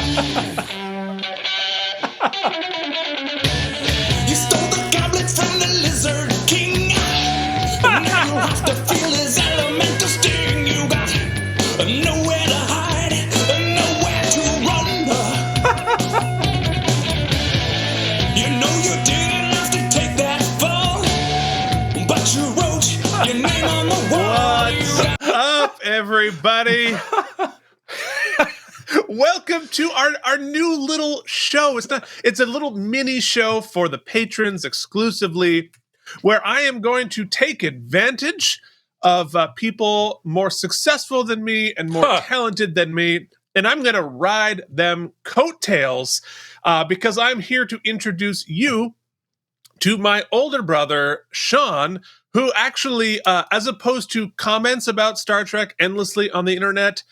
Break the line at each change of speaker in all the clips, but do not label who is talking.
You stole the goblet from the Lizard King. Now you have to feel his elemental sting. You got nowhere to hide, nowhere to run. You know you didn't have to take that fall, but you wrote your name on the wall.
What's up, everybody? Welcome to our new little show. It's a little mini show for the patrons exclusively, where I am going to take advantage of people more successful than me and more talented than me, and I'm going to ride them coattails because I'm here to introduce you to my older brother, Shaun, who actually, as opposed to comments about Star Trek endlessly on the internet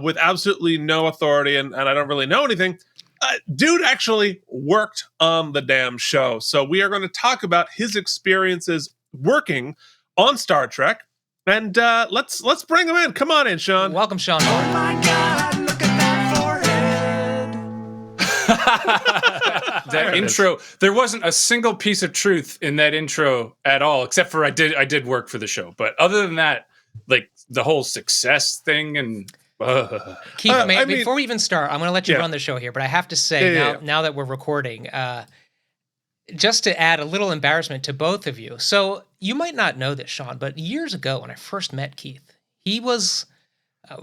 with absolutely no authority, and I don't really know anything, dude actually worked on the damn show. So we are going to talk about his experiences working on Star Trek, and let's bring him in. Come on in, Shaun.
Welcome, Shaun.
Oh my God, look at that forehead.
That intro, there wasn't a single piece of truth in that intro at all, except for I did work for the show. But other than that, like the whole success thing and
Keith, before we even start, I'm going to let you run the show here, but I have to say now that we're recording, just to add a little embarrassment to both of you. So you might not know this, Shaun, but years ago when I first met Keith, he was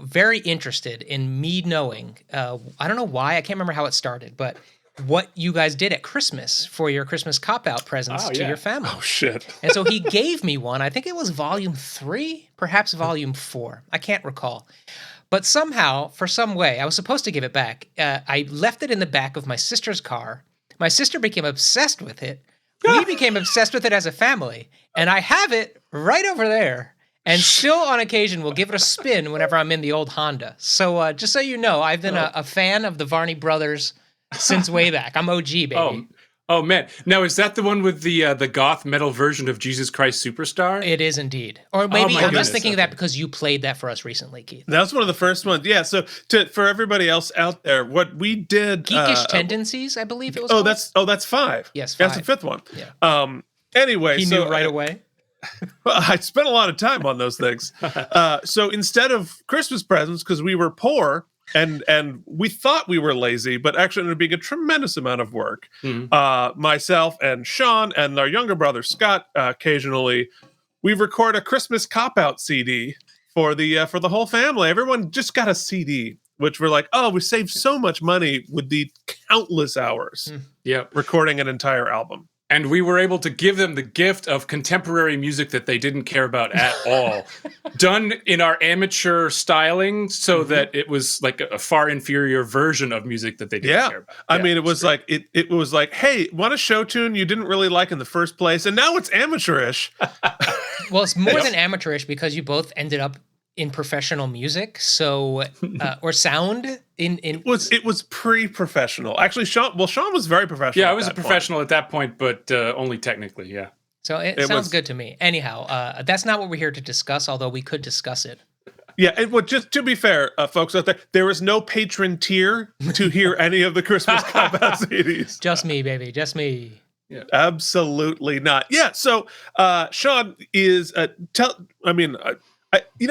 very interested in me knowing, I don't know why, I can't remember how it started, but what you guys did at Christmas for your Christmas cop-out presents to your family.
Oh, shit.
And so he gave me one. I think it was volume 3, perhaps volume 4. I can't recall. But somehow, for some way, I was supposed to give it back. I left it in the back of my sister's car. My sister became obsessed with it. We became obsessed with it as a family. And I have it right over there. And still, on occasion, will give it a spin whenever I'm in the old Honda. So just so you know, I've been a fan of the Varney brothers since way back. I'm OG, baby.
Oh man! Now is that the one with the goth metal version of Jesus Christ Superstar?
It is indeed. Or maybe I'm just thinking
okay.
of that because you played that for us recently, Keith.
That was one of the first ones. Yeah, so for everybody else out there, what we did...
Geekish Tendencies, I believe it was
called? That's 5.
Yes, 5.
That's the 5th one.
Yeah.
Anyway,
he knew right away.
Well, I spent a lot of time on those things. So instead of Christmas presents, because we were poor... And we thought we were lazy, but actually ended up being a tremendous amount of work. Mm-hmm. Myself and Shaun and our younger brother Scott, occasionally, we record a Christmas cop-out CD for the whole family. Everyone just got a CD, which we're like, oh, we saved so much money with the countless hours recording an entire album.
And we were able to give them the gift of contemporary music that they didn't care about at all, done in our amateur styling, so that it was like a far inferior version of music that they didn't care about.
I mean, it was like it was like, hey, want a show tune you didn't really like in the first place, and now it's amateurish.
Well, it's more than amateurish because you both ended up in professional music, so or sound it
was pre-professional. Actually, Shaun was very professional.
Yeah, I was a professional at that point, but only technically. Yeah.
So it sounds good to me. Anyhow, that's not what we're here to discuss. Although we could discuss it.
Yeah, just to be fair, folks out there was no patron tier to hear any of the Christmas cop-out CDs.
Just me, baby, just me.
Yeah. Absolutely not. Yeah. So Shaun is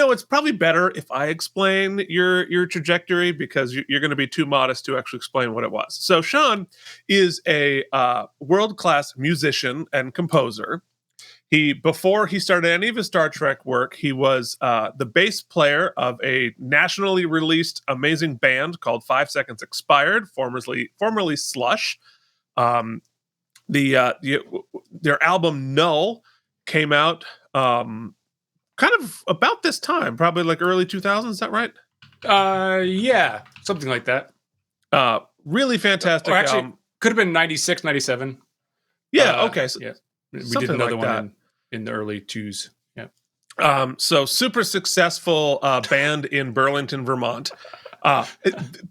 it's probably better if I explain your trajectory because you're going to be too modest to actually explain what it was. So Shaun is a world-class musician and composer. Before he started any of his Star Trek work, he was the bass player of a nationally released amazing band called 5 Seconds Expired, formerly Slush. Their album Null came out kind of about this time, probably like early 2000s. Is that right?
Yeah, something like that.
Really fantastic.
Or actually, could have been 96, 97.
Yeah. Okay. So
we did another one in the early 2000s. Yeah.
So super successful band in Burlington, Vermont.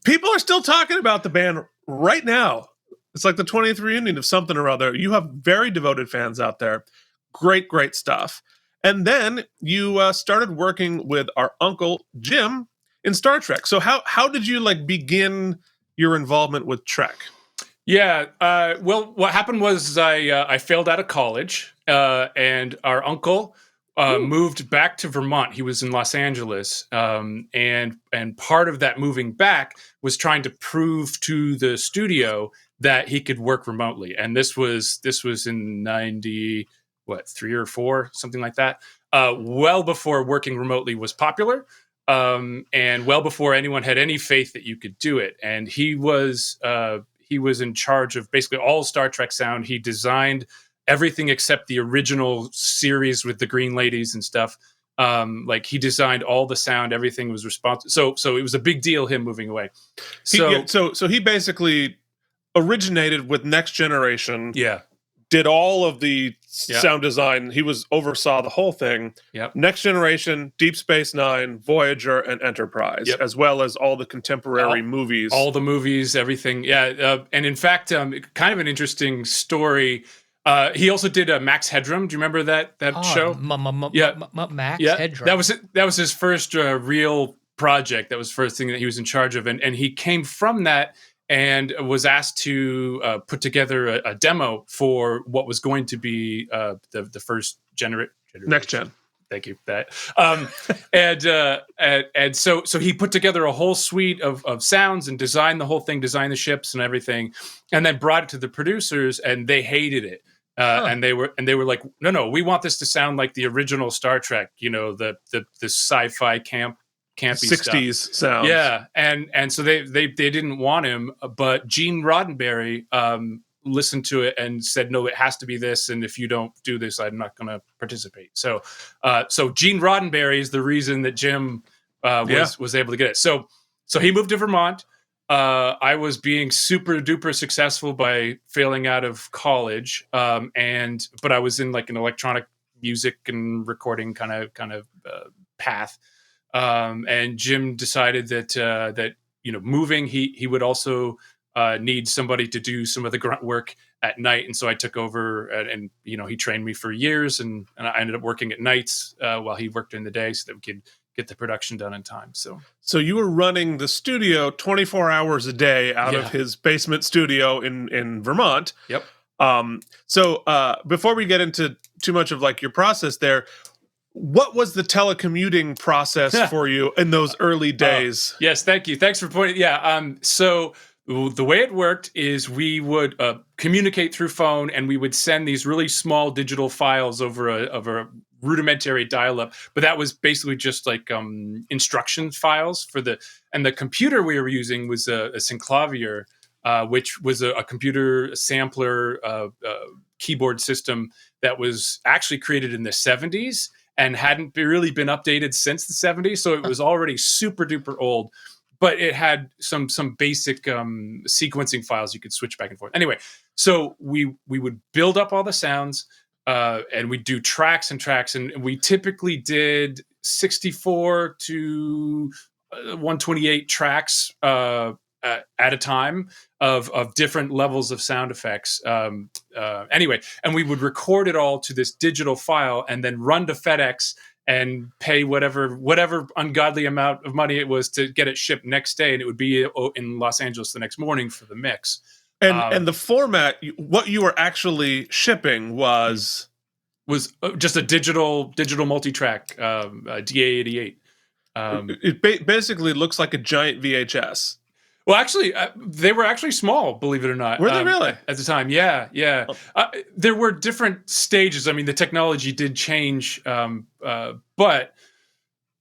People are still talking about the band right now. It's like the 20th reunion of something or other. You have very devoted fans out there. Great stuff. And then you started working with our uncle Jim in Star Trek. So how did you begin your involvement with Trek?
Yeah. Well, what happened was I failed out of college, and our uncle moved back to Vermont. He was in Los Angeles, and part of that moving back was trying to prove to the studio that he could work remotely. And this was in 90, what, 3 or 4, something like that. Well before working remotely was popular. And well before anyone had any faith that you could do it. And he was in charge of basically all Star Trek sound. He designed everything except the original series with the green ladies and stuff. Like he designed all the sound, everything was responsible. So it was a big deal, him moving away.
So he basically originated with Next Generation.
Yeah.
Did all of the sound design. He oversaw the whole thing.
Yep.
Next Generation, Deep Space Nine, Voyager, and Enterprise, as well as all the contemporary movies.
All the movies, everything. Yeah. And in fact, kind of an interesting story. He also did Max Headroom. Do you remember that show?
Max Headroom.
That was his first real project. That was the first thing that he was in charge of. And he came from that and was asked to put together a demo for what was going to be the first generation.
Next Gen.
Thank you. That and so he put together a whole suite of sounds and designed the whole thing, designed the ships and everything, and then brought it to the producers, and they hated it. And they were like, no, we want this to sound like the original Star Trek. You know, the sci-fi campy
60s
stuff.
sound.
Yeah, and so they didn't want him, but Gene Roddenberry listened to it and said, no, it has to be this, and if you don't do this, I'm not going to participate. So Gene Roddenberry is the reason that Jim was able to get it. So he moved to Vermont. I was being super duper successful by failing out of college, but I was in like an electronic music and recording kind of path. And Jim decided that moving, he would also need somebody to do some of the grunt work at night, and so I took over, and he trained me for years, and I ended up working at nights while he worked in the day, so that we could get the production done in time. So
you were running the studio 24 hours a day out of his basement studio in Vermont.
Yep.
So before we get into too much of like your process there, what was the telecommuting process for you in those early days?
Yes, thank you. Thanks for pointing. Yeah. So the way it worked is we would communicate through phone, and we would send these really small digital files over a rudimentary dial-up. But that was basically just like instruction files and the computer we were using was a Synclavier, which was a computer sampler keyboard system that was actually created in the 70s. And hadn't really been updated since the 70s, so it was already super duper old. But it had some basic sequencing files you could switch back and forth. Anyway, so we would build up all the sounds, and we'd do tracks and tracks, and we typically did 64 to 128 tracks at a time of different levels of sound effects. Anyway, and we would record it all to this digital file and then run to FedEx and pay whatever ungodly amount of money it was to get it shipped next day. And it would be in Los Angeles the next morning for the mix.
And the format, what you were actually shipping was
just a digital multi-track DA88.
It basically looks like a giant VHS.
Well, actually, they were actually small, believe it or not.
Were they really?
At the time, yeah. Oh. There were different stages. I mean, the technology did change, but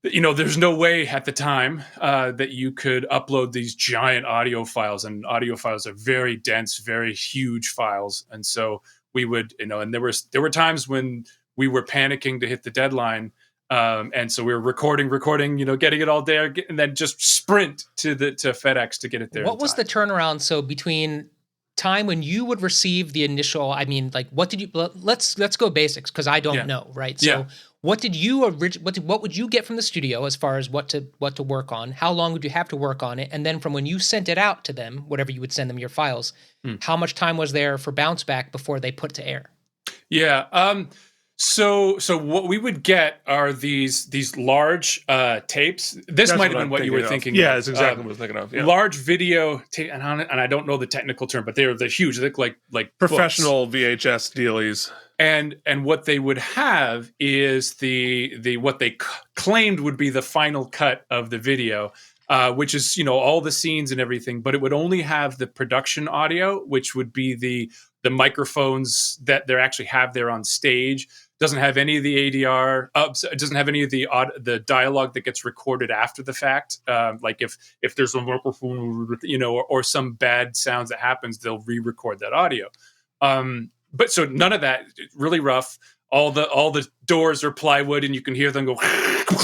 there's no way at the time that you could upload these giant audio files, and audio files are very dense, very huge files. And so we would, and there were times when we were panicking to hit the deadline. And so we were recording, getting it all there, and then just sprint to FedEx to get it there.
What was the turnaround? So between time when you would receive the initial, what did you? Let's go basics, because I don't know, right? So what did you what would you get from the studio as far as what to work on? How long would you have to work on it? And then from when you sent it out to them, whatever you would send them your files, how much time was there for bounce back before they put to air?
Yeah. So what we would get are these large tapes. This
That's
might have
what
been
I'm
what you were thinking.
Yeah,
of.
that's exactly what I was thinking of. Yeah.
Large video tape, and I don't know the technical term, but they're huge. They look like
Professional
books.
VHS dealies.
And what they would have is the what they claimed would be the final cut of the video, which is all the scenes and everything, but it would only have the production audio, which would be the microphones that they actually have there on stage. Doesn't have any of the ADR. It doesn't have any of the dialogue that gets recorded after the fact. Like if there's a microphone, or some bad sounds that happens, they'll re-record that audio. But so none of that. Really rough. All the doors are plywood, and you can hear them go.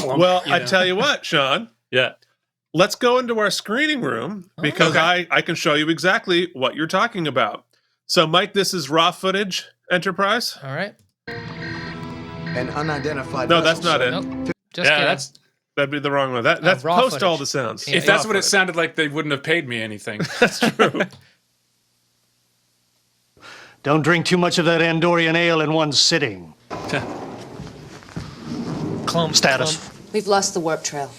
Well, I tell you what, Shaun.
Yeah.
Let's go into our screening room because
Okay.
I can show you exactly what you're talking about. So, Mike, this is raw footage, Enterprise.
All right.
An unidentified.
No, that's not it.
Nope. Just kidding.
That'd be the wrong one. That's
raw
post all
footage.
the sounds.
Yeah,
If that's
Raw
what it
footage.
sounded like, they wouldn't have paid me anything.
That's true.
Don't drink too much of that Andorian ale in one sitting.
Clump,
Status.
clump.
We've lost the warp trail.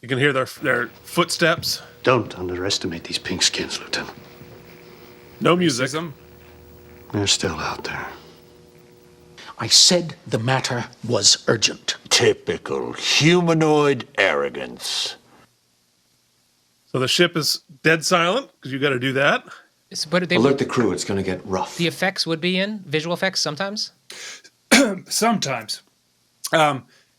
You can hear their footsteps.
Don't underestimate these pink skins, Lieutenant.
No music.
Racism?
They're still out there.
I said the matter was urgent.
Typical humanoid arrogance.
So the ship is dead silent because you got to do that.
But they,
Alert the crew, it's gonna get rough.
the effects would be in visual effects sometimes.
Sometimes.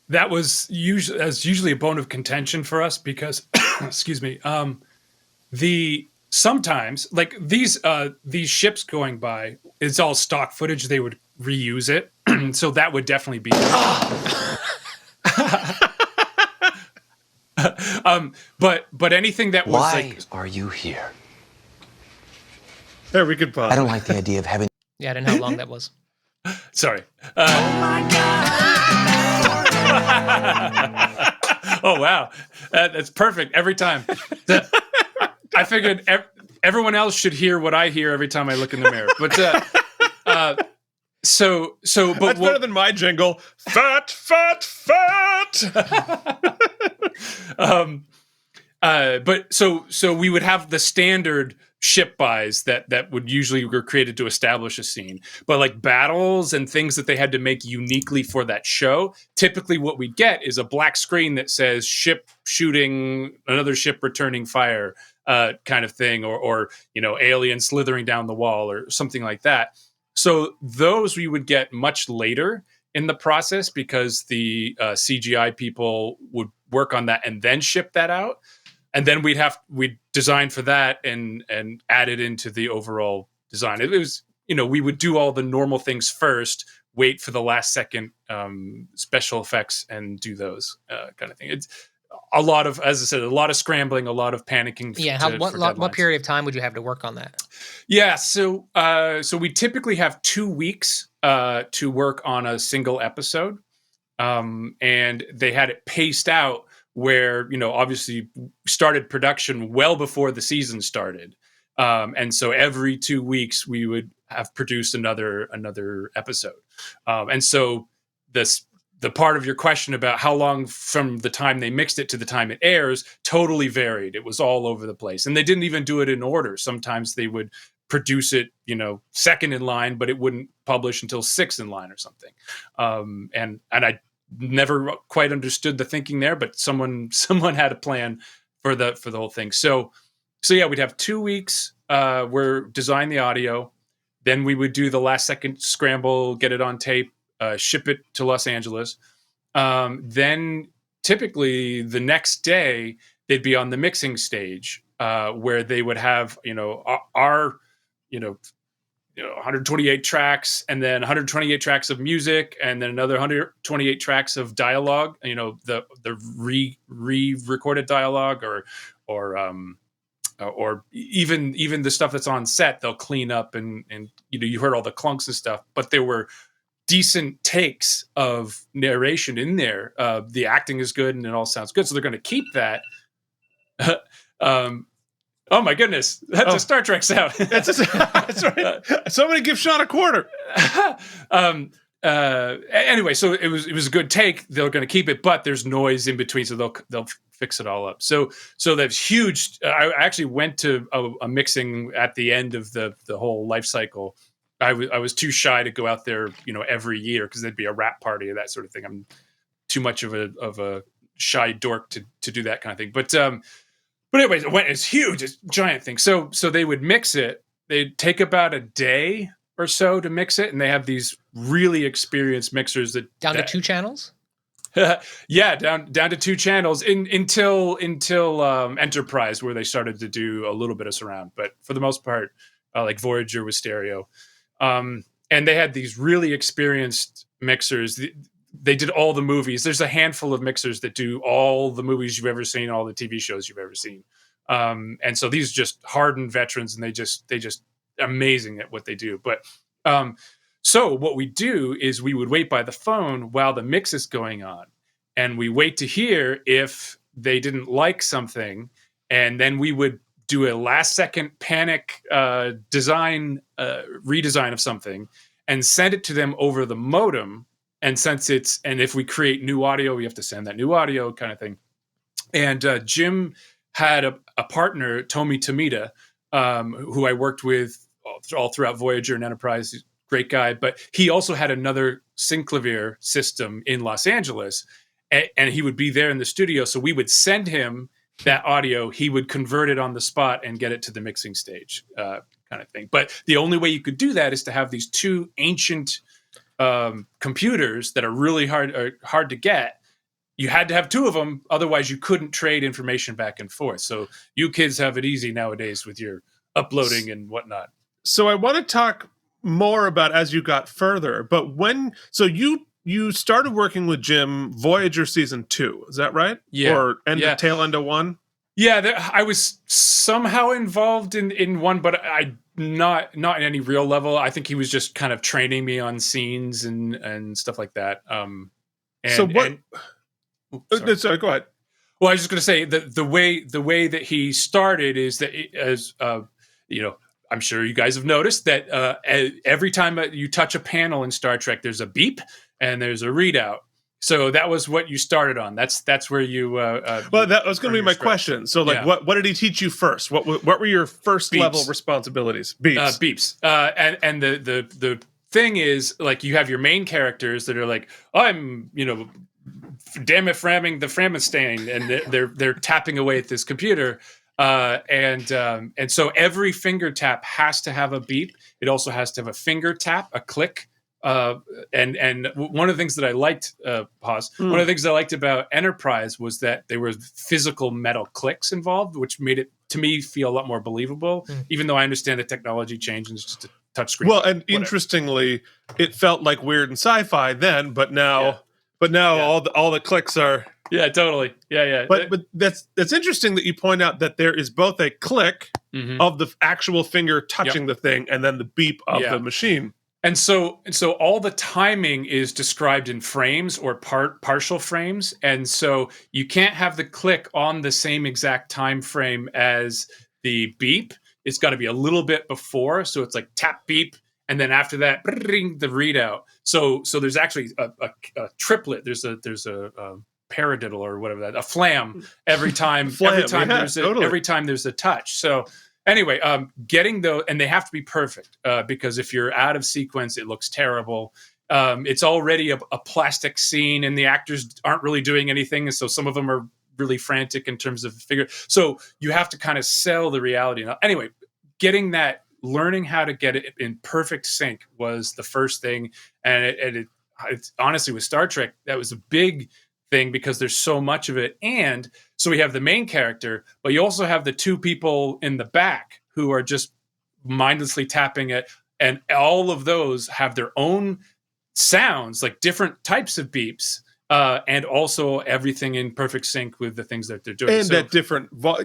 That was usually a bone of contention for us because, excuse me, sometimes like these ships going by, it's all stock footage. They would reuse it, so that would definitely be. But anything that was
Why
like,
are you here?
There, we could pause.
I don't like the idea of having.
Yeah, I didn't know how long that was.
sorry. Oh wow, that's perfect every time. I figured everyone else should hear what I hear every time I look in the mirror. But but
That's better than my jingle. Fat, fat, fat.
but so we would have the standard ship buys that would usually were created to establish a scene, but like battles and things that they had to make uniquely for that show, typically what we'd get is a black screen that says ship shooting another ship returning fire, kind of thing, or alien slithering down the wall or something like that. So those we would get much later in the process because the CGI people would work on that and then ship that out. And then we'd design for that and add it into the overall design. It was, we would do all the normal things first, wait for the last second special effects and do those kind of thing. It's a lot of, as I said, a lot of scrambling, a lot of panicking.
Yeah, what period of time would you have to work on that?
Yeah, so we typically have 2 weeks to work on a single episode, and they had it paced out where obviously started production well before the season started, and so every 2 weeks we would have produced another episode, and so the part of your question about how long from the time they mixed it to the time it airs totally varied. It was all over the place, and they didn't even do it in order. Sometimes they would produce it, second in line, but it wouldn't publish until sixth in line or something, and I never quite understood the thinking there, but someone had a plan for the whole thing. So yeah, we'd have 2 weeks where design the audio, then we would do the last second scramble, get it on tape, ship it to Los Angeles. Then typically the next day they'd be on the mixing stage, where they would have our 128 tracks, and then 128 tracks of music, and then another 128 tracks of dialogue. The re-recorded dialogue, or even the stuff that's on set, they'll clean up and you heard all the clunks and stuff, but there were decent takes of narration in there. The acting is good and it all sounds good, so they're going to keep that. Oh my goodness, that's a Star Trek sound.
That's right. Somebody give Shaun a quarter.
Anyway, so it was a good take. They're going to keep it, but there's noise in between, so they'll fix it all up. So that's huge. I actually went to a mixing at the end of the whole life cycle. I was too shy to go out there, every year because there'd be a rap party or that sort of thing. I'm too much of a shy dork to do that kind of thing. But anyways, it's huge. It's a giant thing. So they would mix it. They'd take about a day or so to mix it, and they have these really experienced mixers
down to 2 channels.
Yeah, down to 2 channels until Enterprise, where they started to do a little bit of surround, but for the most part, like Voyager was stereo. And they had these really experienced mixers. They did all the movies. There's a handful of mixers that do all the movies you've ever seen, all the TV shows you've ever seen. And so these are just hardened veterans, and they just amazing at what they do. But so what we do is we would wait by the phone while the mix is going on, and we wait to hear if they didn't like something, and then we would do a last second panic redesign of something and send it to them over the modem. And if we create new audio, we have to send that new audio kind of thing. And Jim had a partner, Tomi Tomita, who I worked with all throughout Voyager and Enterprise. Great guy, but he also had another synclavier system in Los Angeles, and he would be there in the studio. So we would send him that audio. He would convert it on the spot and get it to the mixing stage, kind of thing. But the only way you could do that is to have these 2 ancient computers that are really hard to get. You had to have 2 of them, otherwise you couldn't trade information back and forth. So you kids have it easy nowadays with your uploading and whatnot.
So I want to talk more about as you got further, but you started working with Jim Voyager season 2, is that right?
Yeah.
Or tail end of 1?
Yeah, I was somehow involved in 1, but I not in any real level. I think he was just kind of training me on scenes and stuff like that.
Sorry, go ahead.
Well, I was just going to say that the way that he started is that I'm sure you guys have noticed that every time you touch a panel in Star Trek, there's a beep and there's a readout. So that was what you started on. That's where you.
Well, that was going to be my question. So, what did he teach you first? What were your first level responsibilities? Beeps.
Beeps. And the thing is, like, you have your main characters that are like, I'm, damn it, framming the Framistain, and they're tapping away at this computer. And so every finger tap has to have a beep. It also has to have a finger tap, a click. And one of the things that I liked, one of the things I liked about Enterprise was that there were physical metal clicks involved, which made it, to me, feel a lot more believable, even though I understand the technology change and it's just a touch screen.
Well, and interestingly, it felt like weird and sci-fi then, but now all the clicks are.
Yeah, totally. Yeah.
But that's interesting that you point out that there is both a click of the actual finger touching the thing and then the beep of the machine.
And so all the timing is described in frames or partial frames. And so you can't have the click on the same exact time frame as the beep. It's got to be a little bit before. So it's like tap beep. And then after that, the readout. So there's actually a triplet. There's a paradiddle or whatever a flam every time. Every time there's a touch. So anyway, getting those, and they have to be perfect because if you're out of sequence, it looks terrible. It's already a plastic scene, and the actors aren't really doing anything, and so some of them are really frantic in terms of figure. So you have to kind of sell the reality. Anyway, getting that, learning how to get it in perfect sync was the first thing, and it honestly with Star Trek that was a big thing because there's so much of it. And so we have the main character, but you also have the 2 people in the back who are just mindlessly tapping it. And all of those have their own sounds, like different types of beeps, and also everything in perfect sync with the things that they're doing.
And that different... So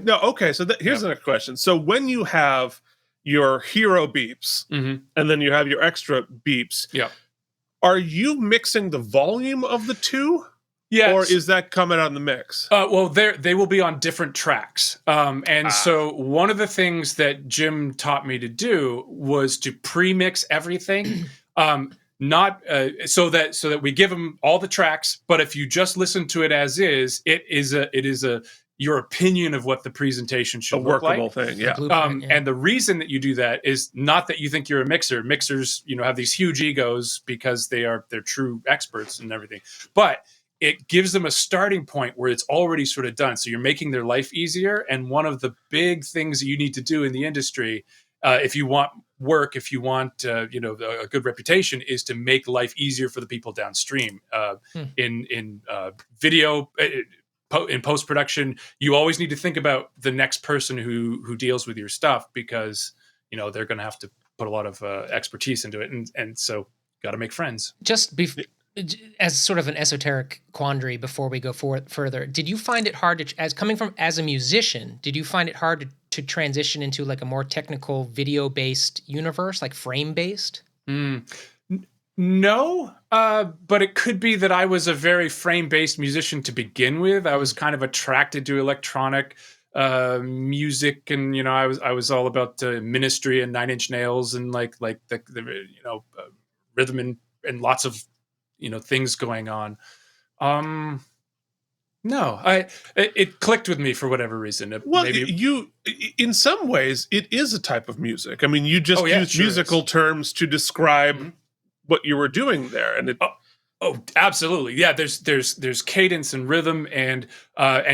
here's the next question. So when you have your hero beeps, and then you have your extra beeps, are you mixing the volume of the 2?
Yeah.
Or is that coming out in the mix?
Well, they will be on different tracks. So one of the things that Jim taught me to do was to pre-mix everything. Not so that we give them all the tracks, but if you just listen to it as is, it is your opinion of what the presentation should look like.
A workable thing, yeah.
And the reason that you do that is not that you think you're a mixer. Mixers, have these huge egos because they're true experts and everything. But it gives them a starting point where it's already sort of done. So you're making their life easier. And one of the big things that you need to do in the industry, if you want work, if you want a good reputation, is to make life easier for the people downstream. In video, in post-production, you always need to think about the next person who deals with your stuff, because they're going to have to put a lot of expertise into it, and so got to make friends.
As sort of an esoteric quandary before we go further, did you find it hard as a musician, did you find it hard to transition into like a more technical video-based universe, like frame-based?
No, but it could be that I was a very frame-based musician to begin with. I was kind of attracted to electronic music, and I was all about Ministry and Nine Inch Nails and like the rhythm and lots of things going on. No, it clicked with me for whatever reason.
Well, in some ways, it is a type of music. I mean, you just use musical terms to describe what you were doing there, and
absolutely, yeah. There's cadence and rhythm, and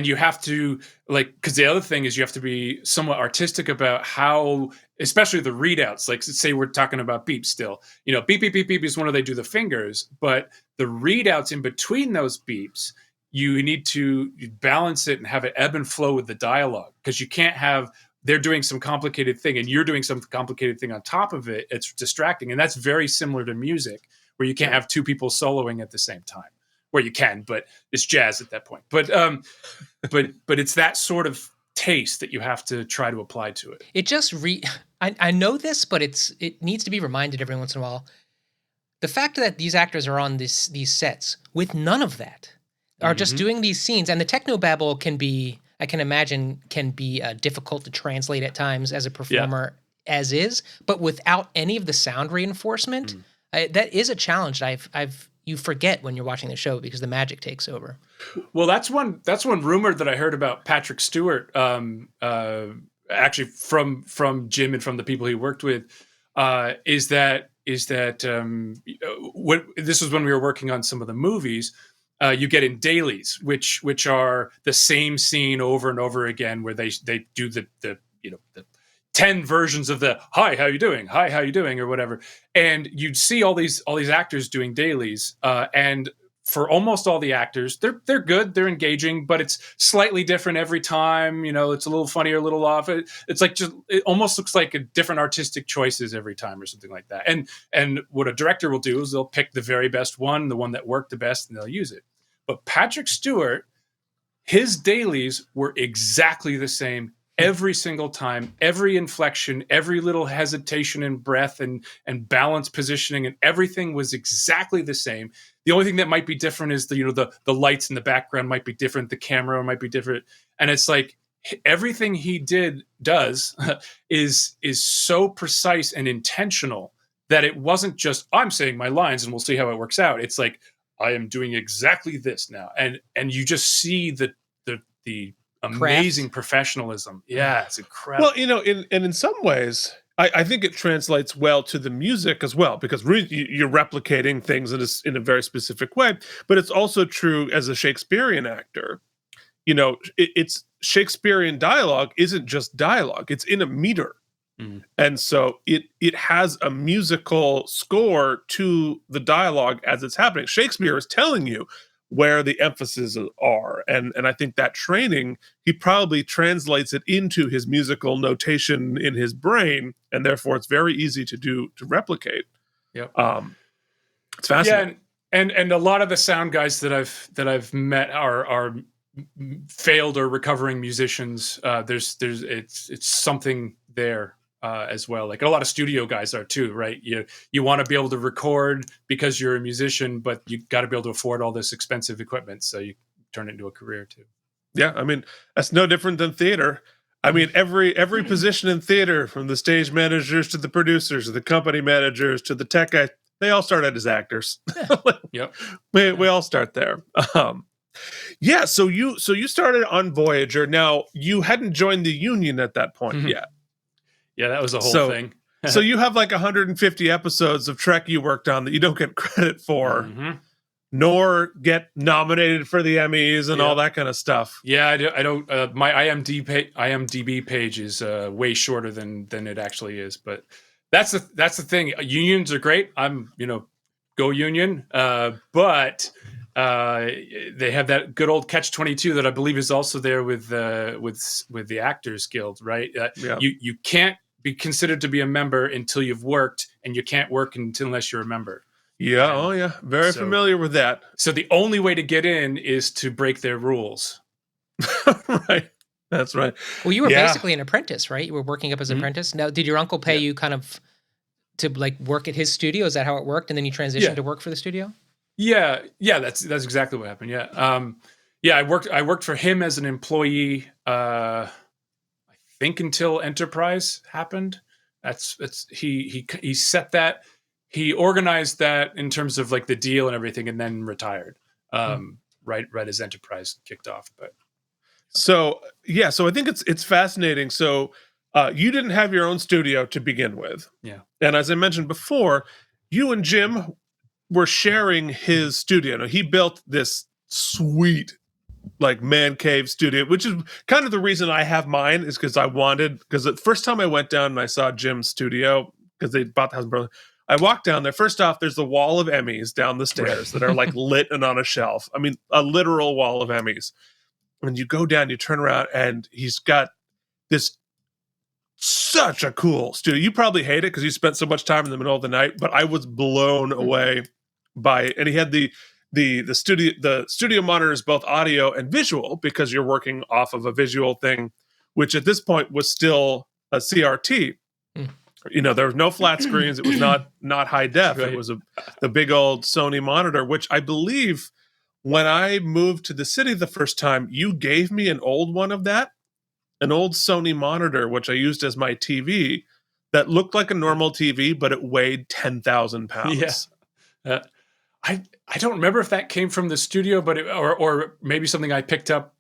you have to because the other thing is you have to be somewhat artistic about how, especially the readouts. Like, say we're talking about beep still, beep beep beep beep is one of they do the fingers, but the readouts in between those beeps, you need to balance it and have it ebb and flow with the dialogue, because you can't have they're doing some complicated thing and you're doing some complicated thing on top of it. It's distracting, and that's very similar to music, where you can't have two people soloing at the same time. Where you can, but it's jazz at that point. But it's that sort of taste that you have to try to apply to it.
It just I know this, but it needs to be reminded every once in a while. The fact that these actors are on these sets with none of that, are just doing these scenes, and the technobabble can be difficult to translate at times as a performer as is, but without any of the sound reinforcement, that is a challenge. You forget when you're watching the show because the magic takes over.
Well, that's one rumor that I heard about Patrick Stewart, actually from Jim and from the people he worked with, is that when this was when we were working on some of the movies. You get in dailies, which are the same scene over and over again, where they do the 10 versions of the "Hi, how you doing? Hi, how you doing?" or whatever, and you'd see all these actors doing dailies, and for almost all the actors, they're good, they're engaging, but it's slightly different every time. It's a little funny or a little off. It's like it almost looks like a different artistic choices every time or something like that. And what a director will do is they'll pick the very best one, the one that worked the best, and they'll use it. But Patrick Stewart, his dailies were exactly the same every single time, every inflection, every little hesitation and breath and balance positioning, and everything was exactly the same. The only thing that might be different is the lights in the background might be different, the camera might be different, and it's like everything he does is so precise and intentional that it wasn't just I'm saying my lines and we'll see how it works out. It's like I am doing exactly this now, and you just see the amazing professionation. Yeah, it's incredible.
Well, in some ways, I think it translates well to the music as well, because you're replicating things in a very specific way. But it's also true as a Shakespearean actor. It's Shakespearean dialogue isn't just dialogue; it's in a meter, and so it has a musical score to the dialogue as it's happening. Shakespeare is telling you where the emphases are. And I think that training, he probably translates it into his musical notation in his brain, and therefore it's very easy to replicate.
Yep.
It's fascinating.
Yeah, and a lot of the sound guys that I've met are failed or recovering musicians. It's something there. as well. Like a lot of studio guys are too, right? You want to be able to record because you're a musician, but you got to be able to afford all this expensive equipment, so you turn it into a career too.
Yeah, I mean, that's no different than theater. I mean, every position in theater, from the stage managers to the producers, to the company managers to the tech guys, they all started as actors.
Yep.
We all start there. Yeah, so you started on Voyager. Now, you hadn't joined the union at that point yet.
Yeah, that was a whole thing.
So you have like 150 episodes of Trek you worked on that you don't get credit for, nor get nominated for the Emmys and all that kind of stuff.
Yeah, I don't. My IMDb page is way shorter than it actually is. But that's the thing. Unions are great. I'm go union. But they have that good old catch-22 that I believe is also there with the Actors Guild, right? You can't be considered to be a member until you've worked, and you can't work unless you're a member.
Yeah, oh yeah, very familiar with that.
So the only way to get in is to break their rules.
Right, that's right.
Well, you were basically an apprentice, right? You were working up as an apprentice. Now, did your uncle pay you kind of to like work at his studio? Is that how it worked? And then you transitioned to work for the studio?
Yeah, that's exactly what happened. Yeah, I worked for him as an employee. I think until Enterprise happened. He set that. He organized that in terms of like the deal and everything, and then retired. Right as Enterprise kicked off. But
so I think it's fascinating. So you didn't have your own studio to begin with.
Yeah,
and as I mentioned before, you and Jim were sharing his studio. Now, he built this sweet like man cave studio, which is kind of the reason I have mine, is because the first time I went down and I saw Jim's studio, because they bought the house in Berlin, I walked down there. First off, there's the wall of Emmys down the stairs that are like lit and on a shelf. I mean, a literal wall of Emmys. When you go down, you turn around, and he's got this such a cool studio. You probably hate it because you spent so much time in the middle of the night, but I was blown away by it. And he had the studio monitors, both audio and visual, because you're working off of a visual thing, which at this point was still a CRT. There was no flat screens. It was not high def. Right. It was the big old Sony monitor, which I believe when I moved to the city the first time, you gave me an old one of that, an old Sony monitor, which I used as my TV, that looked like a normal TV, but it weighed 10,000 pounds.
Yeah. I don't remember if that came from the studio, but or maybe something I picked up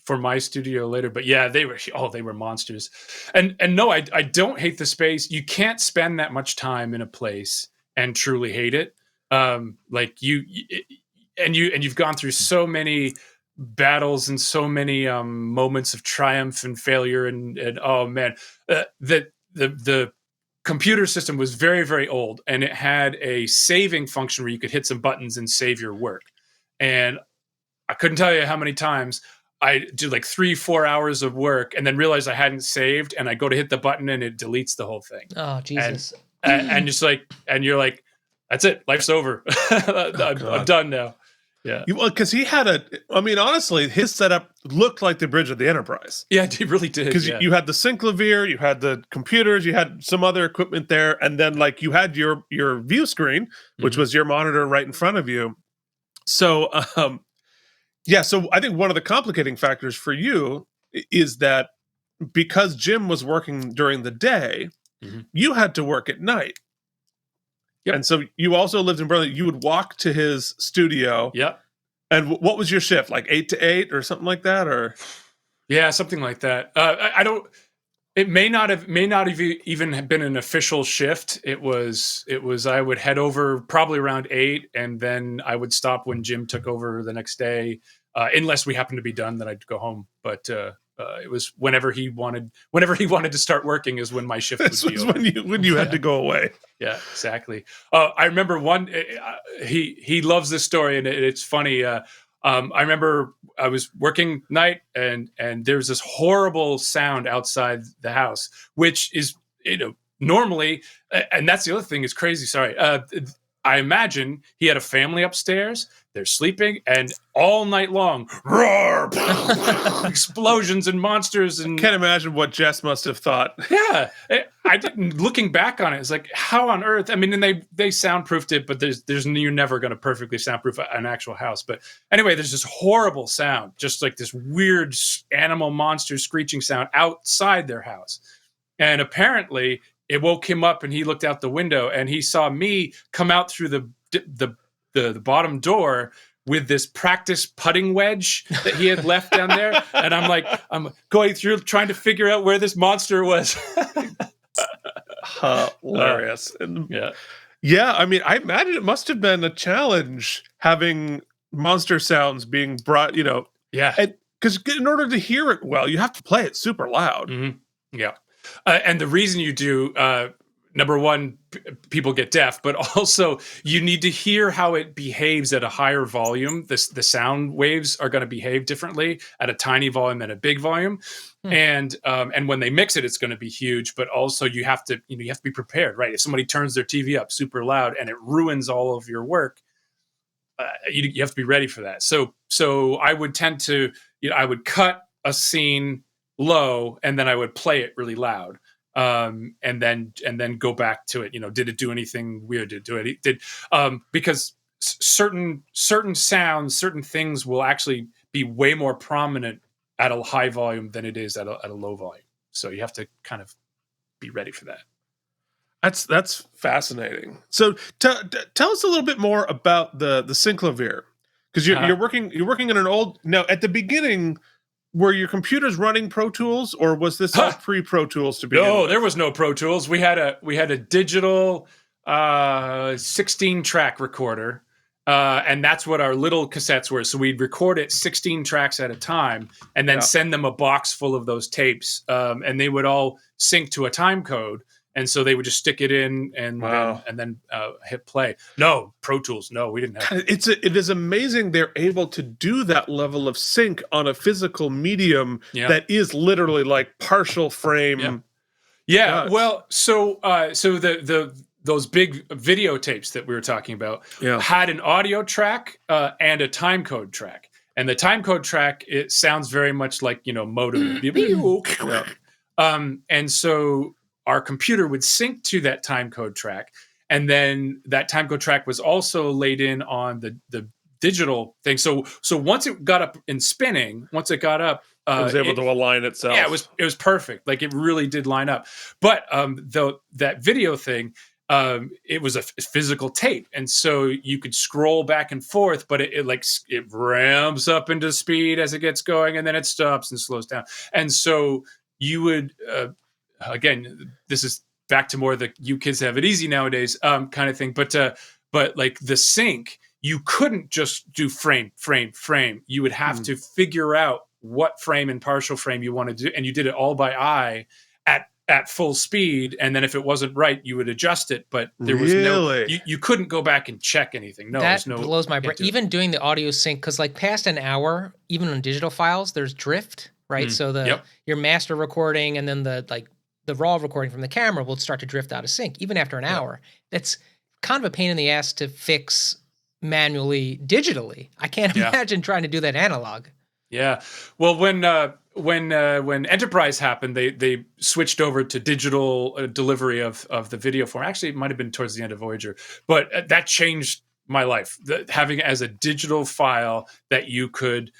for my studio later. But yeah, they were monsters. And no, I don't hate the space. You can't spend that much time in a place and truly hate it. You've gone through so many battles and so many moments of triumph and failure and oh man, the computer system was very, very old, and it had a saving function where you could hit some buttons and save your work. And I couldn't tell you how many times I do like 3-4 hours of work and then realize I hadn't saved, and I go to hit the button and it deletes the whole thing.
Oh, Jesus.
And just like, and you're like, that's it. Life's over. I'm done now. Yeah.
Because he had honestly, his setup looked like the bridge of the Enterprise.
Yeah, it really did.
Because you had the synclavier, you had the computers, you had some other equipment there, and then like you had your view screen, which was your monitor right in front of you. So, so I think one of the complicating factors for you is that because Jim was working during the day, you had to work at night. Yep. And so you also lived in Berlin. You would walk to his studio.
Yep.
And what was your shift? Like 8 to 8 or something like that? Or
yeah, something like that. I don't. It may not have even have been an official shift. It was. I would head over probably around 8, and then I would stop when Jim took over the next day, unless we happened to be done. Then I'd go home. But it was whenever he wanted to start working is when my shift would be over.
when you had to go away.
Yeah, exactly. I remember one. He loves this story, and it's funny. I remember I was working night, and there was this horrible sound outside the house, which is normally, and that's the other thing is crazy. Sorry, I imagine he had a family upstairs. They're sleeping, and all night long, roar, explosions and monsters. And
Can't imagine what Jess must have thought.
yeah, I didn't. Looking back on it, it's like, how on earth? I mean, and they soundproofed it, but there's you're never going to perfectly soundproof an actual house. But anyway, there's this horrible sound, just like this weird animal monster screeching sound outside their house, and apparently it woke him up, and he looked out the window and he saw me come out through the bottom door with this practice putting wedge that he had left down there. And I'm going through trying to figure out where this monster was.
Hilarious. Yeah, I mean, I imagine it must have been a challenge having monster sounds being brought,
Yeah.
Because in order to hear it well, you have to play it super loud.
Mm-hmm. Yeah. And the reason you do, number one, people get deaf, but also you need to hear how it behaves at a higher volume. The sound waves are going to behave differently at a tiny volume and a big volume. And when they mix it, it's going to be huge, but also you have to be prepared, right? If somebody turns their TV up super loud and it ruins all of your work, you have to be ready for that. So I would tend to, I would cut a scene low and then I would play it really loud. And then go back to it. Did it do anything weird? Because certain sounds, certain things will actually be way more prominent at a high volume than it is at a low volume. So you have to kind of be ready for that.
That's fascinating. So tell us a little bit more about the synclavier, because you're working in an old. Now at the beginning, were your computers running Pro Tools, or was this all pre-Pro Tools to begin with?
No, there was no Pro Tools. We had a digital 16-track recorder, and that's what our little cassettes were. So we'd record it 16 tracks at a time, and then send them a box full of those tapes, and they would all sync to a time code. And so they would just stick it in and then hit play. No, Pro Tools. No, we didn't have.
It is amazing they're able to do that level of sync on a physical medium that is literally like partial frame.
Yeah. Well, so those big videotapes that we were talking about had an audio track and a time code track. And the time code track, it sounds very much like, modem. And so our computer would sync to that time code track, and then that time code track was also laid in on the digital thing. So once it got up and spinning, it was
able to align itself.
Yeah, it was perfect. Like it really did line up. But that video thing, it was a physical tape, and so you could scroll back and forth, but it ramps up into speed as it gets going, and then it stops and slows down. And so you would. Again, this is back to more the you kids have it easy nowadays kind of thing. But like the sync, you couldn't just do frame. You would have to figure out what frame and partial frame you want to do, and you did it all by eye at full speed. And then if it wasn't right, you would adjust it. But there was you couldn't go back and check anything. No,
that blows my brain. Even doing the audio sync, because like past an hour, even on digital files, there's drift, right? So your master recording and then the raw recording from the camera will start to drift out of sync, even after an hour. That's kind of a pain in the ass to fix manually, digitally. I can't imagine trying to do that analog.
Yeah. Well, when Enterprise happened, they switched over to digital delivery of the video form. Actually, it might have been towards the end of Voyager, but that changed my life. Having it as a digital file that you could,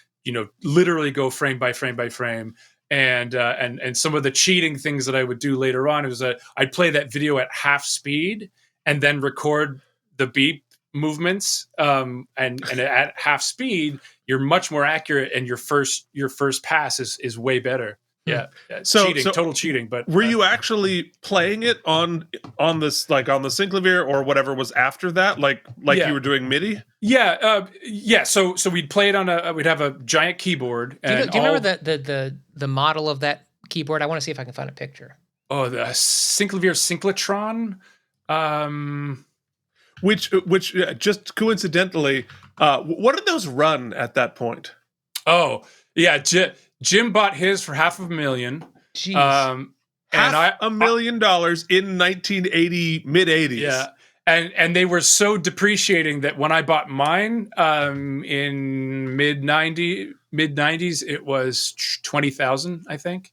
literally go frame by frame by frame. And some of the cheating things that I would do later on was that I'd play that video at half speed and then record the beep movements. And at half speed, you're much more accurate, and your first pass is way better. Yeah. Total cheating. But
were you actually playing it on this, like on the synclavier or whatever was after that, like you were doing MIDI?
Yeah. So we'd play it we'd have a giant keyboard.
Do you remember the model of that keyboard? I want to see if I can find a picture.
Oh, the synclavier Synclatron.
Which just coincidentally, what did those run at that point?
Oh, yeah. Jim bought his for $500,000.
Jeez.
$500,000 in 1980, mid 80s.
Yeah. And they were so depreciating that when I bought mine in mid 90s, it was 20,000, I think.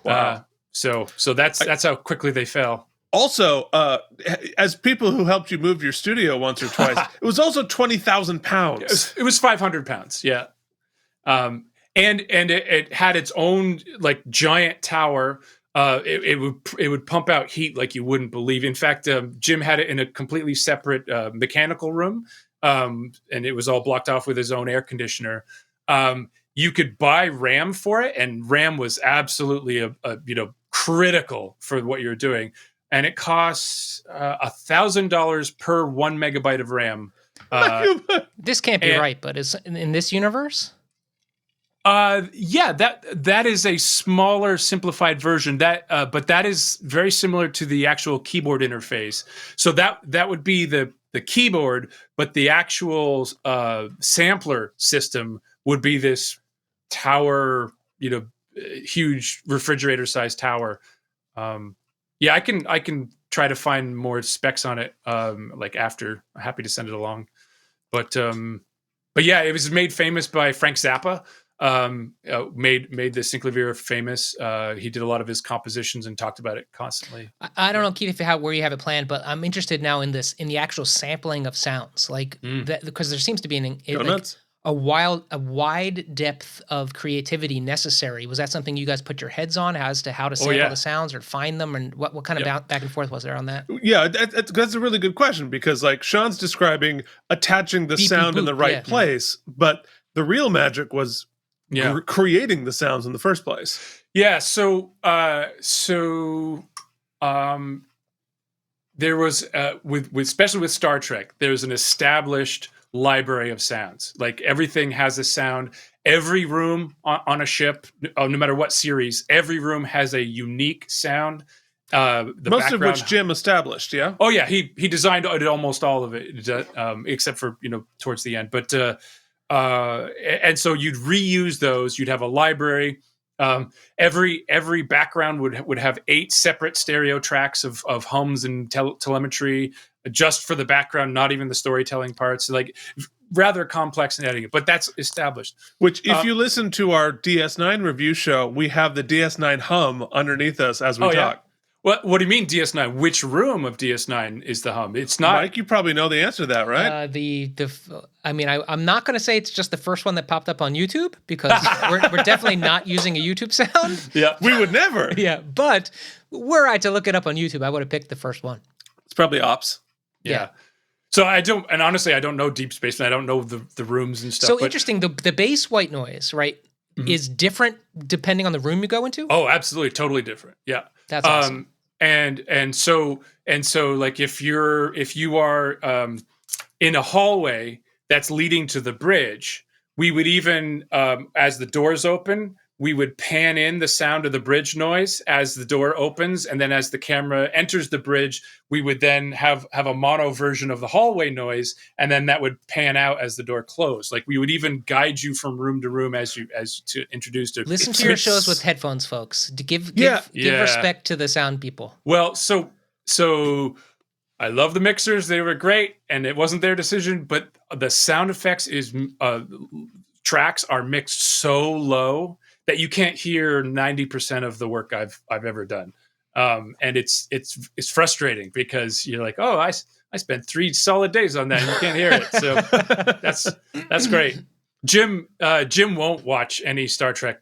Wow.
So that's how quickly they fell.
Also, as people who helped you move your studio once or twice, it was also 20,000 pounds.
It was 500 pounds. Yeah. And it had its own like giant tower. It would pump out heat like you wouldn't believe. In fact, Jim had it in a completely separate mechanical room, and it was all blocked off with his own air conditioner. You could buy RAM for it, and RAM was absolutely a critical for what you're doing. And it costs $1,000 per 1 megabyte of RAM.
This can't be right, but is in this universe?
Yeah, that is a smaller, simplified version. But that is very similar to the actual keyboard interface. So that would be the keyboard, but the actual sampler system would be this tower, huge refrigerator-sized tower. Yeah, I can try to find more specs on it. Like after, I'm happy to send it along. But yeah, it was made famous by Frank Zappa. Made the synclavier famous. He did a lot of his compositions and talked about it constantly.
I don't know, Keith, where you have it planned, but I'm interested now in the actual sampling of sounds, like that, because there seems to be a wide depth of creativity necessary. Was that something you guys put your heads on as to how to sample the sounds or find them, and what kind of back and forth was there on that?
Yeah, that's a really good question, because like Shaun's describing attaching the sound in the right place, but the real magic was creating the sounds in the first place.
Yeah, so there was with especially with Star Trek, there's an established library of sounds. Like everything has a sound. Every room on a ship, no matter what series, every room has a unique sound.
Most of which Jim established, yeah.
Oh yeah, he designed almost all of it, except for towards the end. But and so you'd reuse those. You'd have a library. Every background would have 8 separate stereo tracks of hums and telemetry just for the background, not even the storytelling parts. Like rather complex in editing, but that's established.
Which, if you listen to our DS9 review show, we have the DS9 hum underneath us as we talk.
Yeah. What do you mean DS9? Which room of DS9 is the hum? It's not.
Mike, you probably know the answer to that, right?
I'm not going to say it's just the first one that popped up on YouTube, because we're definitely not using a YouTube sound.
Yeah,
we would never.
Yeah, but were I to look it up on YouTube, I would have picked the first one.
It's probably Ops.
Yeah. So honestly, I don't know Deep Space, and I don't know the rooms and stuff.
So interesting. The bass white noise, right, is different depending on the room you go into?
Oh, absolutely. Totally different. Yeah.
That's awesome.
And so like if you are in a hallway that's leading to the bridge, we would even as the doors open, we would pan in the sound of the bridge noise as the door opens, and then as the camera enters the bridge, we would then have a mono version of the hallway noise, and then that would pan out as the door closed. Like we would even guide you from room to room as to introduce to
listen to your shows with headphones, folks. To give respect to the sound people.
Well, so I love the mixers; they were great, and it wasn't their decision. But the sound effects tracks are mixed so low that you can't hear 90% of the work I've ever done, and it's frustrating, because you're like, oh, I spent 3 solid days on that, and you can't hear it. So that's great. Jim won't watch any Star Trek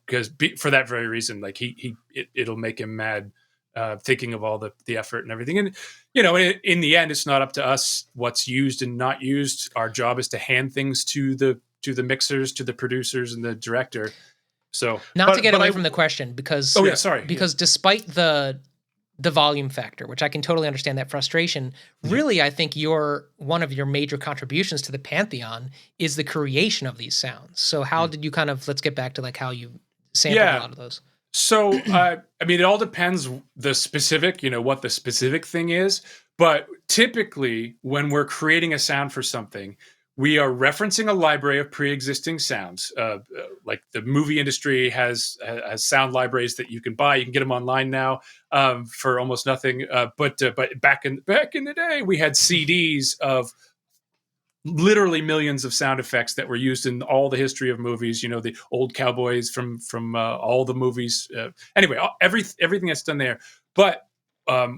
for that very reason. Like it'll make him mad thinking of all the effort and everything. And in the end, it's not up to us what's used and not used. Our job is to hand things to the mixers, to the producers, and the director. So
not to get away from the question, because because despite the volume factor, which I can totally understand that frustration, really I think one of your major contributions to the Pantheon is the creation of these sounds. So how did you let's get back to like how you sampled a lot of those.
So it all depends the specific, what the specific thing is, but typically when we're creating a sound for something, we are referencing a library of pre-existing sounds. Like the movie industry has sound libraries that you can buy. You can get them online now for almost nothing. But back in the day, we had CDs of literally millions of sound effects that were used in all the history of movies. You know, the old cowboys from all the movies. Anyway, everything that's done there. But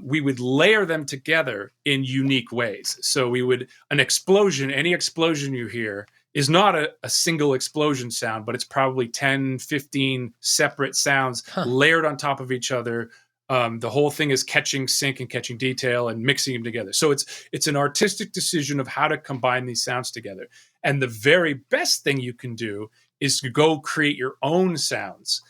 we would layer them together in unique ways. So an explosion, any explosion you hear is not a single explosion sound, but it's probably 10, 15 separate sounds layered on top of each other. The whole thing is catching sync and catching detail and mixing them together. So it's an artistic decision of how to combine these sounds together. And the very best thing you can do is to go create your own sounds,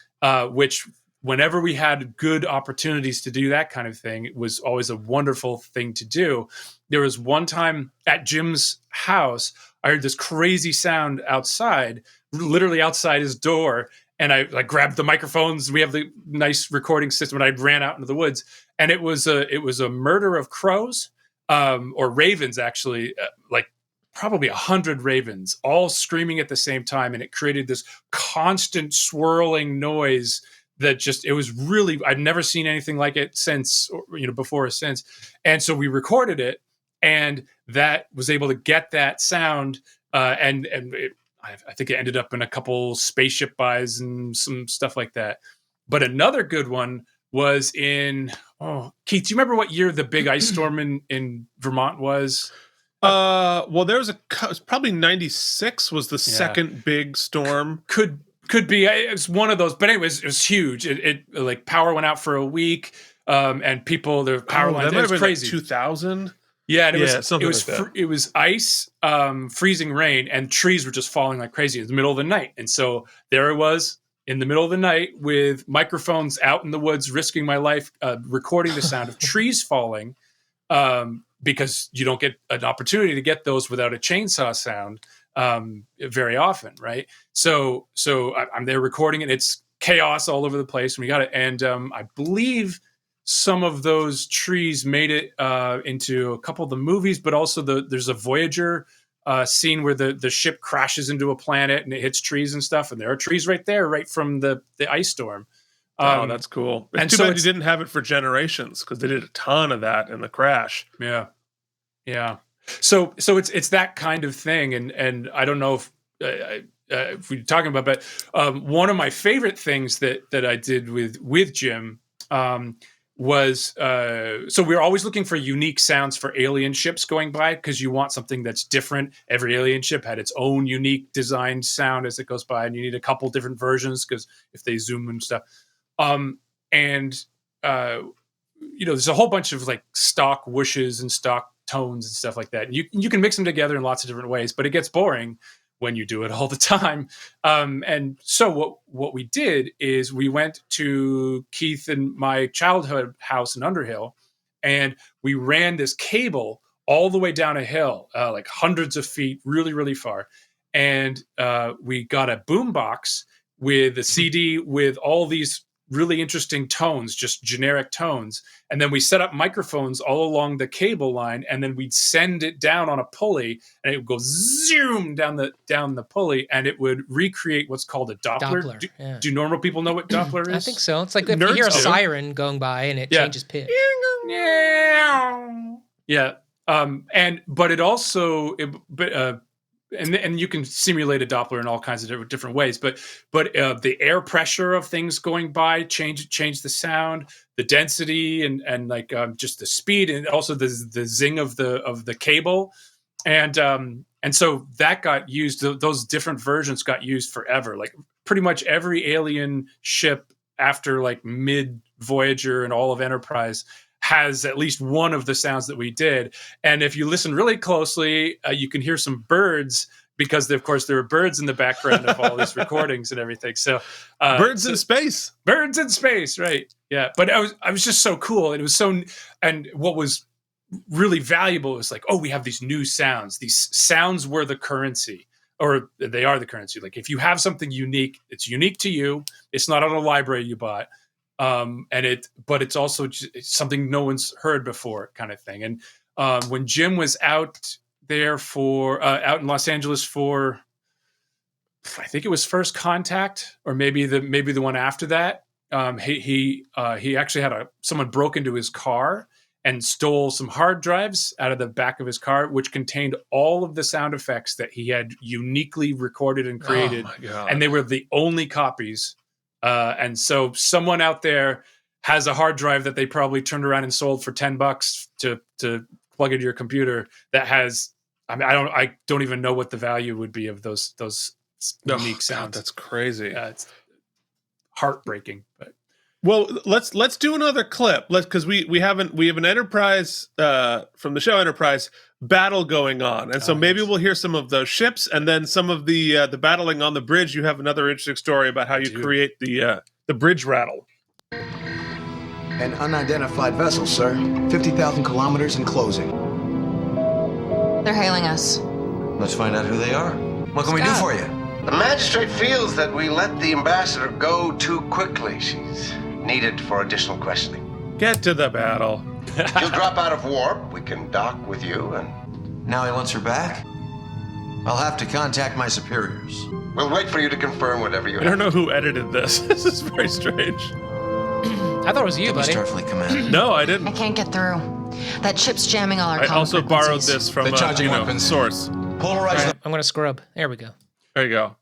which whenever we had good opportunities to do that kind of thing, it was always a wonderful thing to do. There was one time at Jim's house, I heard this crazy sound outside, literally outside his door. And I grabbed the microphones. We have the nice recording system, and I ran out into the woods. And it was a murder of crows, or ravens, actually, like probably 100 ravens, all screaming at the same time. And it created this constant swirling noise that it was really, I've never seen anything like it since, before or since. And so we recorded it, and that was able to get that sound. I think it ended up in a couple spaceship buys and some stuff like that. But another good one was in, Keith, do you remember what year the big ice storm in Vermont was?
Well, there was probably 96 was the second big storm.
Could be. It was one of those, but anyways, it was huge. It like power went out for a week, and people, their power lines, it was crazy.
Like 2000.
Yeah, and
it
was ice, freezing rain, and trees were just falling like crazy in the middle of the night. And so there it was in the middle of the night with microphones out in the woods, risking my life, recording the sound of trees falling, because you don't get an opportunity to get those without a chainsaw sound very often, right? So I'm there recording it. It's chaos all over the place, and we got it. And I believe some of those trees made it into a couple of the movies, but also there's a Voyager scene where the ship crashes into a planet and it hits trees and stuff, and there are trees right there, right from the ice storm.
That's cool. It's too bad you didn't have it for Generations, because they did a ton of that in the crash.
Yeah. So it's that kind of thing, and I don't know if we're talking about, but one of my favorite things that I did with Jim was so we were always looking for unique sounds for alien ships going by, because you want something that's different. Every alien ship had its own unique designed sound as it goes by, and you need a couple different versions because if they zoom and stuff. There's a whole bunch of like stock whooshes and stock tones and stuff like that. And you can mix them together in lots of different ways, but it gets boring when you do it all the time. And so what we did is we went to Keith and my childhood house in Underhill, and we ran this cable all the way down a hill, like hundreds of feet, really, really far. And we got a boombox with a CD with all these really interesting tones, just generic tones. And then we set up microphones all along the cable line, and then we'd send it down on a pulley, and it would go zoom down the pulley, and it would recreate what's called a Doppler. Do normal people know what Doppler is?
I think so. It's like if you hear a siren going by and it changes pitch.
Yeah. But it also, and you can simulate a Doppler in all kinds of different ways, but the air pressure of things going by change the sound, the density, and like just the speed, and also the zing of the cable, and so that got used. Those different versions got used forever. Like pretty much every alien ship after like mid Voyager and all of Enterprise has at least one of the sounds that we did. And if you listen really closely, you can hear some birds, because of course there are birds in the background of all these recordings and everything. So
birds in space,
right? Yeah. But I was just so cool. And it was and what was really valuable was like, oh, we have these new sounds. These sounds were the currency, or they are the currency. Like if you have something unique, it's unique to you. It's not on a library you bought. But it's also something no one's heard before, kind of thing. And when Jim was out there for out in Los Angeles for, I think it was First Contact, or maybe the one after that. He actually had someone broke into his car and stole some hard drives out of the back of his car, which contained all of the sound effects that he had uniquely recorded and created.
Oh my God.
And they were the only copies. And so someone out there has a hard drive that they probably turned around and sold for $10 to plug into your computer that has, I don't even know what the value would be of those unique sounds.
God, that's crazy.
It's heartbreaking. But
well, let's do another clip. Because we have an Enterprise from the show Enterprise battle going on, and so maybe we'll hear some of those ships, and then some of the battling on the bridge. You have another interesting story about how you create the bridge rattle.
An unidentified vessel, sir. 50,000 kilometers and closing.
They're hailing us.
Let's find out who they are. What can we do for you?
The magistrate feels that we let the ambassador go too quickly. She's needed for additional questioning.
Get to the battle.
She'll drop out of warp. We can dock with you, and
Now he wants her back? I'll have to contact my superiors.
we'll wait for you to confirm whatever you
I
have.
don't know who edited this. This is very strange.
I thought it was you,
That was
buddy.
Starfleet Command.
No, I
I
didn't.
can't get through. That chip's jamming all our
I
comm
also borrowed
frequencies.
this from
They're charging weapons.
source.
Polarize
I'm going to scrub. There we go.
There you go.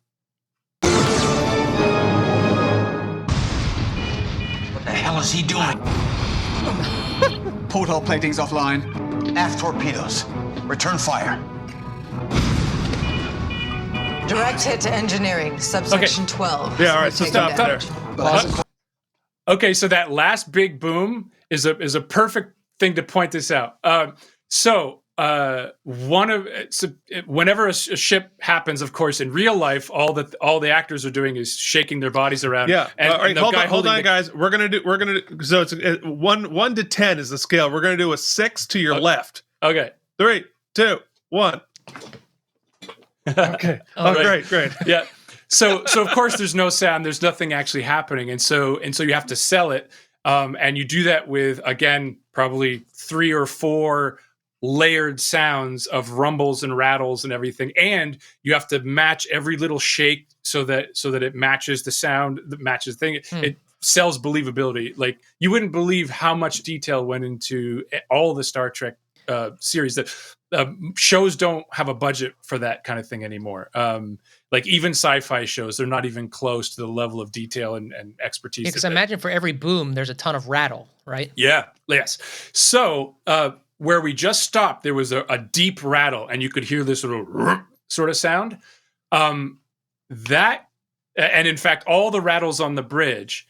What the hell is he doing?
Porthole plating's offline.
Aft torpedoes. Return fire.
Direct hit to engineering, subsection 12.
Yeah, all right, so
We've
stop
taken
there.
damage.
okay, so that last big boom is a perfect thing to point this out. Whenever a ship happens, of course, in real life, all the actors are doing is shaking their bodies around.
Yeah.
and,
All right,
and the
hold
guy
on,
holding
guys. We're gonna do. So it's 1 to 10 is the scale. We're gonna do a 6 to your left.
Okay.
3, 2, 1. Okay. Oh,
Right.
great.
Yeah. So of course there's no sound, there's nothing actually happening, and so you have to sell it, and you do that with, again, probably 3 or 4 layered sounds of rumbles and rattles and everything, and you have to match every little shake so that it matches the sound, that matches the thing. It sells believability. Like, you wouldn't believe how much detail went into all the Star Trek series. That shows don't have a budget for that kind of thing anymore. Like, even sci-fi shows, they're not even close to the level of detail and expertise.
Because imagine for every boom, there's a ton of rattle, right?
Yeah. Yes. So where we just stopped, there was a deep rattle, and you could hear this sort of sound. And in fact, all the rattles on the bridge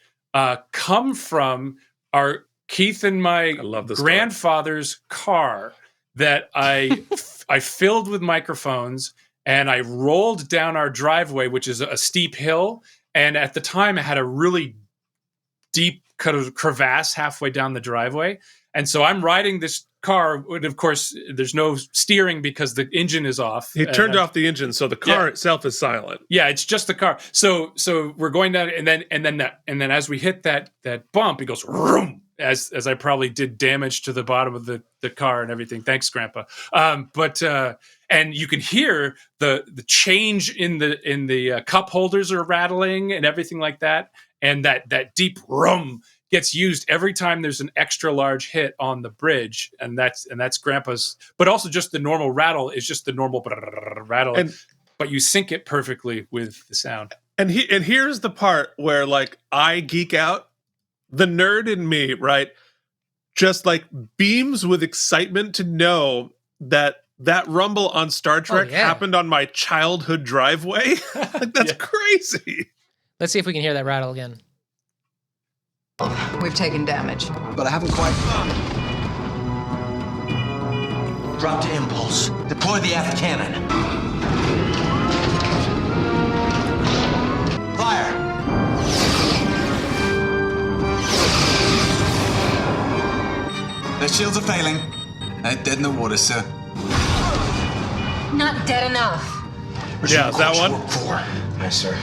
come from our Keith and my grandfather's car that I filled with microphones, and I rolled down our driveway, which is a steep hill. And at the time, it had a really deep kind of crevasse halfway down the driveway. And so I'm riding this car, and of course, there's no steering because the engine is off.
He turned off the engine, so the car itself is silent.
Yeah, it's just the car. So we're going down, and then as we hit that bump, it goes vroom, as I probably did damage to the bottom of the car and everything. Thanks, Grandpa. And you can hear the change in the cup holders are rattling and everything like that. And that deep rum gets used every time there's an extra large hit on the bridge, and that's Grandpa's. But also, just the normal rattle is just the normal rattle, but you sync it perfectly with the sound.
And here's the part where, like, I geek out. The nerd in me, right, just like beams with excitement to know that rumble on Star Trek happened on my childhood driveway. Like, that's crazy.
Let's see if we can hear that rattle again.
We've taken damage.
But I haven't quite...
Drop to impulse. Deploy the aft cannon. Fire!
Their shields are failing. They're dead in the water, sir.
Not dead enough.
Yeah, is that one?
Yes, sir.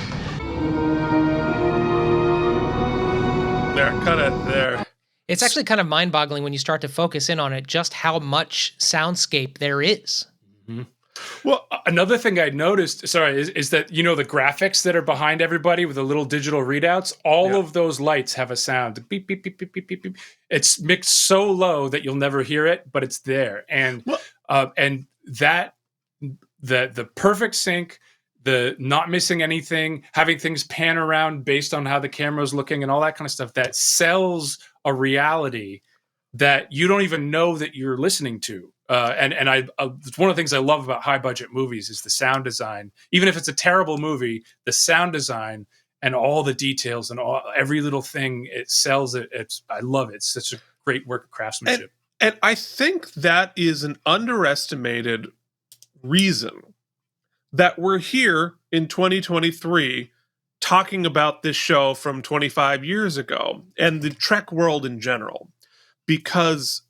There, cut it there.
It's actually kind of mind-boggling when you start to focus in on it, just how much soundscape there is.
Well,
Another thing I noticed, sorry, is that, you know, the graphics that are behind everybody with the little digital readouts, all of those lights have a sound. Beep, beep, beep, beep, beep, beep, beep. It's mixed so low that you'll never hear it, but it's there. And that the perfect sync, the not missing anything, having things pan around based on how the camera's looking and all that kind of stuff, that sells a reality that you don't even know that you're listening to. It's one of the things I love about high budget movies is the sound design. Even if it's a terrible movie, the sound design and all the details and every little thing, it sells it. I love it. It's such a great work of craftsmanship.
And I think that is an underestimated reason that we're here in 2023 talking about this show from 25 years ago and the Trek world in general, because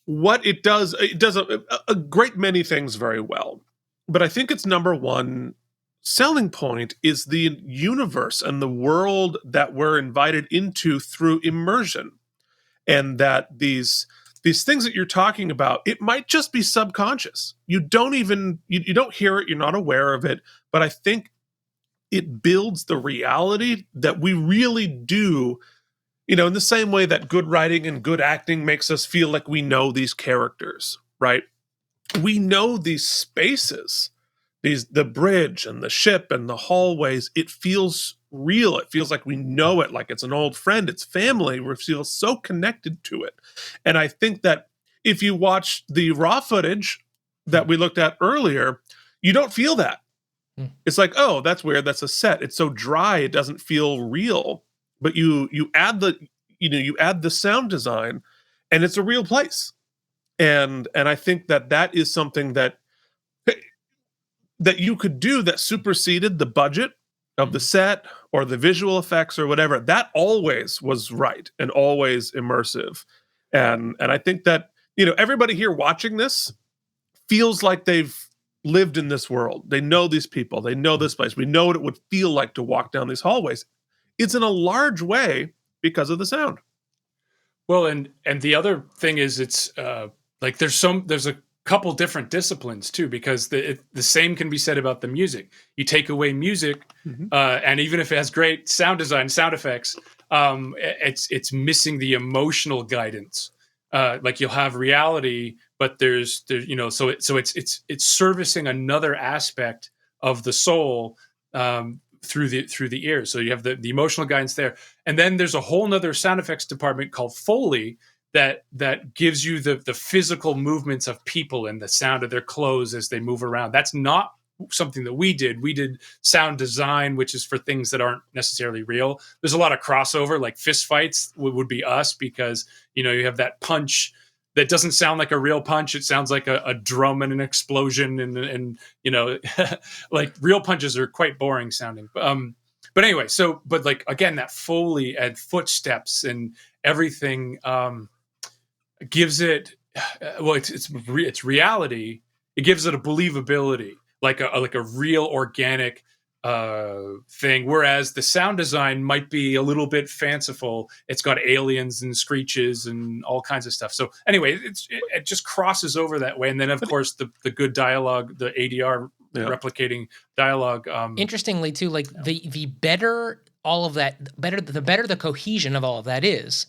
what it does a great many things very well. But I think its number one selling point is the universe and the world that we're invited into through immersion. And that these things that you're talking about, it might just be subconscious. You don't even, you don't hear it, you're not aware of it. But I think it builds the reality that we really do, you know, in the same way that good writing and good acting makes us feel like we know these characters, right? We know these spaces, the bridge and the ship and the hallways. It feels real. It feels like we know it, like it's an old friend, it's family. We feel so connected to it. And I think that if you watch the raw footage that we looked at earlier, you don't feel that. It's like, oh, that's weird. That's a set. It's so dry. It doesn't feel real. But you add the sound design, and it's a real place. And I think that is something that you could do that superseded the budget of the set or the visual effects or whatever. That always was right and always immersive. And I think that, you know, everybody here watching this feels like they've lived in this world. They know these people. They know this place. We know what it would feel like to walk down these hallways. It's in a large way because of the sound.
Well, and the other thing is it's like there's a couple different disciplines too, because the same can be said about the music. You take away music, and even if it has great sound design, sound effects, it's missing the emotional guidance. Like you'll have reality, but there's you know, so it's servicing another aspect of the soul through the ears. So you have the emotional guidance there, and then there's a whole nother sound effects department called Foley that gives you the physical movements of people and the sound of their clothes as they move around. That's not something that we did. We did sound design, which is for things that aren't necessarily real. There's a lot of crossover, like fist fights would be us, because, you know, you have that punch that doesn't sound like a real punch. It sounds like a drum and an explosion, and you know, like real punches are quite boring sounding. But anyway, but like again, that Foley and footsteps and everything gives it it's reality. It gives it a believability, like a real organic thing. Whereas the sound design might be a little bit fanciful. It's got aliens and screeches and all kinds of stuff. So anyway, it just crosses over that way. And then of course the good dialogue, the ADR replicating dialogue.
Interestingly too, like the better all of that, the better the cohesion of all of that is,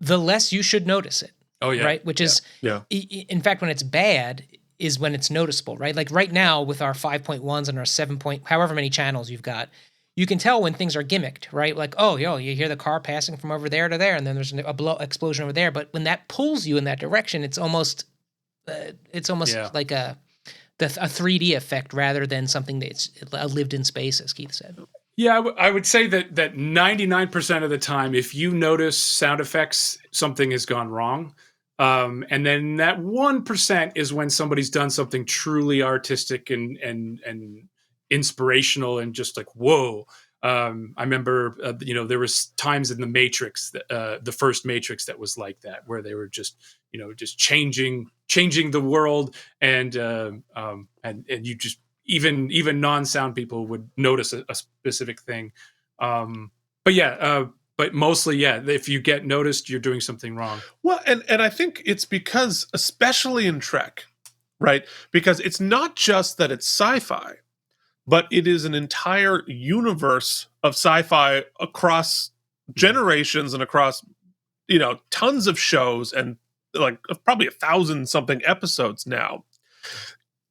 the less you should notice it.
Oh yeah.
Right. Which is, in fact, when it's bad is when it's noticeable, right? Like right now with our 5.1s and our 7 however many channels you've got, you can tell when things are gimmicked, right? Like, oh, you hear the car passing from over there to there, and then there's a explosion over there. But when that pulls you in that direction, it's almost like a 3D effect rather than something that's lived in space, as Keith said.
Yeah, I would say that 99% of the time, if you notice sound effects, something has gone wrong. And then that 1% is when somebody's done something truly artistic and inspirational and just like, whoa. I remember, there was times in the Matrix, the first Matrix, that was like that, where they were just changing the world, and you just even non-sound people would notice a specific thing. But mostly, if you get noticed, you're doing something wrong.
Well, and I think it's because, especially in Trek, right? Because it's not just that it's sci-fi, but it is an entire universe of sci-fi across generations and across, tons of shows and like probably 1,000 something episodes now.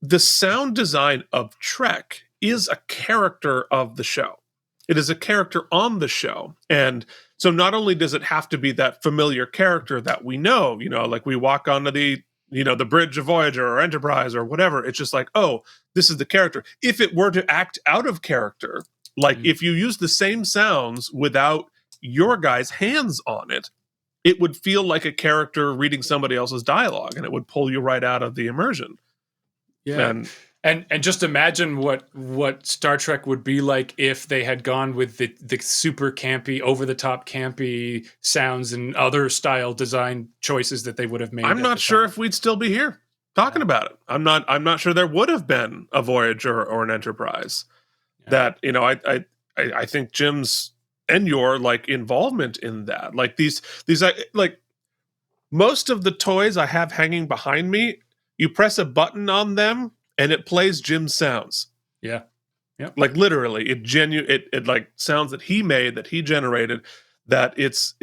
The sound design of Trek is a character of the show. It is a character on the show. And so not only does it have to be that familiar character that we know, like we walk onto the bridge of Voyager or Enterprise or whatever, it's just like, oh, this is the character. If it were to act out of character, like if you use the same sounds without your guy's hands on it, it would feel like a character reading somebody else's dialogue, and it would pull you right out of the immersion.
Yeah. And just imagine what Star Trek would be like if they had gone with the super campy, over the top campy sounds and other style design choices that they would have made.
I'm not sure if we'd still be here talking about it. I'm not sure there would have been a Voyager or an Enterprise. That I think Jim's and your like involvement in that, like these like most of the toys I have hanging behind me, you press a button on them and it plays Jim's sounds.
Yeah. Yeah.
Like literally it like sounds that he made, that he generated, that it's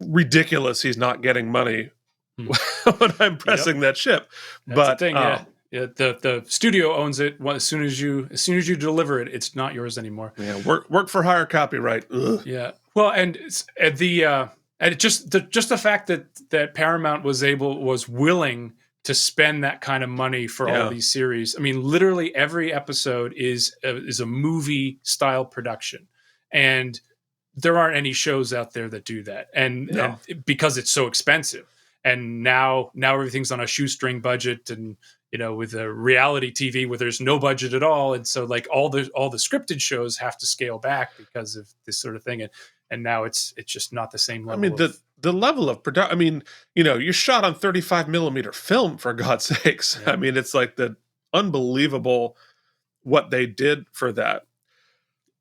ridiculous he's not getting money when I'm pressing that ship.
That's
but
the thing, yeah. The studio owns it. As soon as you deliver it, it's not yours anymore.
Yeah, work for hire copyright. Ugh.
Yeah. Well, and just the fact that Paramount was willing to spend that kind of money for all these series. I mean, literally every episode is a movie style production, and there aren't any shows out there that do that. And because it's so expensive, and now everything's on a shoestring budget, and with a reality TV where there's no budget at all, and so like all the scripted shows have to scale back because of this sort of thing, and now it's just not the same level.
I mean, the level of production. I mean, you're shot on 35 millimeter film, for God's sakes. Yeah. I mean, it's like the unbelievable what they did for that.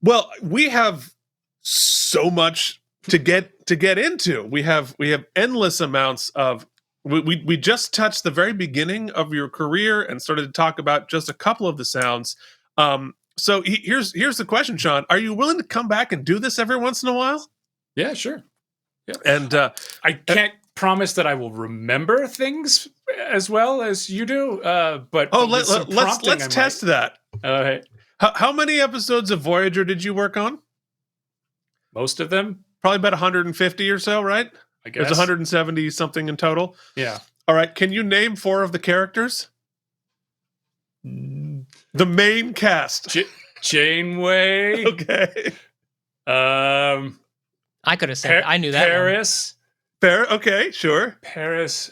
Well, we have so much to get into. We have endless amounts of. We just touched the very beginning of your career and started to talk about just a couple of the sounds. So here's the question, Shaun. Are you willing to come back and do this every once in a while?
Yeah, sure. Yeah.
And
I can't promise that I will remember things as well as you do. But
let's test that.
All right.
How many episodes of Voyager did you work on?
Most of them.
Probably about 150 or so, right?
I guess.
There's 170 something in total.
Yeah.
All right. Can you name 4 of the characters? The main cast.
Janeway.
Okay.
I could have said I knew that.
Paris.
Okay, sure.
Paris.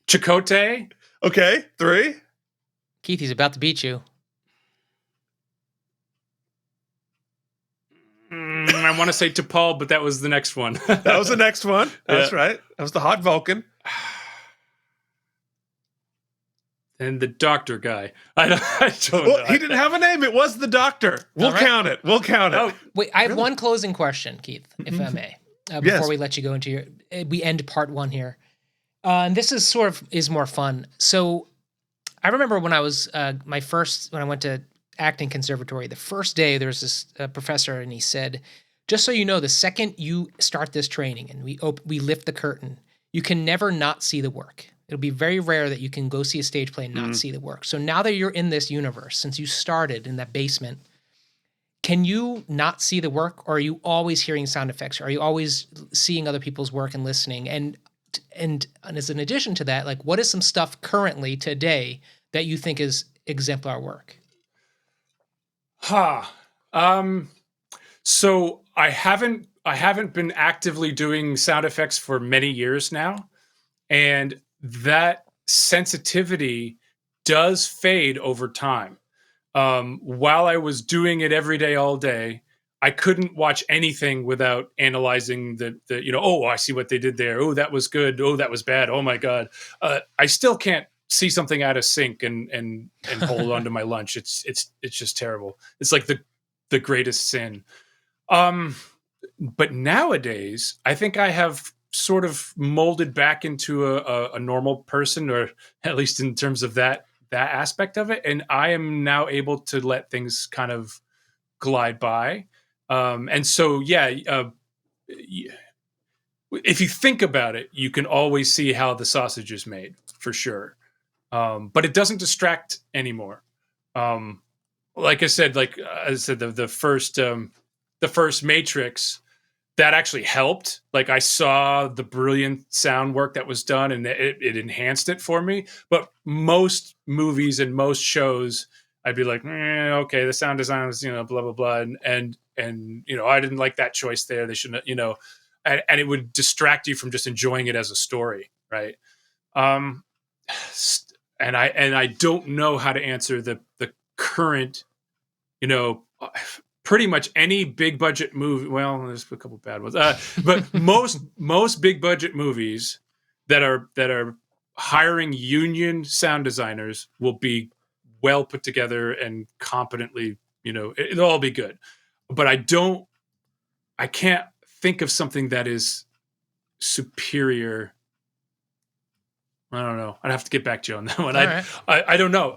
Chakotay.
Okay, 3.
Keith, he's about to beat you.
I want to say T'Pol, but that was the next one.
That was the next one. That's right. That was the hot Vulcan.
And the doctor guy. I don't know.
He didn't have a name. It was the doctor. We'll count it.
Oh,
wait, I have one closing question, Keith, if I may, before we let you go into we end part 1 here. And this is more fun. So I remember when I was when I went to acting conservatory, the first day there was this professor, and he said, just so you know, the second you start this training and we lift the curtain, you can never not see the work. It'll be very rare that you can go see a stage play and not see the work. So now that you're in this universe, since you started in that basement, can you not see the work, or are you always hearing sound effects? Or are you always seeing other people's work and listening? And as an addition to that, like, what is some stuff currently today that you think is exemplar work?
So I haven't been actively doing sound effects for many years now, and that sensitivity does fade over time. While I was doing it every day, all day, I couldn't watch anything without analyzing I see what they did there. Oh, that was good. Oh, that was bad. Oh my God. I still can't see something out of sync and hold on to my lunch. It's just terrible. It's like the greatest sin. But nowadays, I think I have sort of molded back into a normal person, or at least in terms of that aspect of it. And I am now able to let things kind of glide by. And so, if you think about it, you can always see how the sausage is made, for sure. But it doesn't distract anymore. Like I said, the first Matrix, that actually helped. Like, I saw the brilliant sound work that was done, and it enhanced it for me. But most movies and most shows, I'd be like, okay, the sound design was, blah, blah, blah. And I didn't like that choice there. They shouldn't, and it would distract you from just enjoying it as a story. Right. And I don't know how to answer the current, pretty much any big budget movie. Well, there's a couple bad ones, but most big budget movies that are hiring union sound designers will be well put together and competently. It'll all be good. But I can't think of something that is superior. I don't know. I'd have to get back to you on that one. I don't know.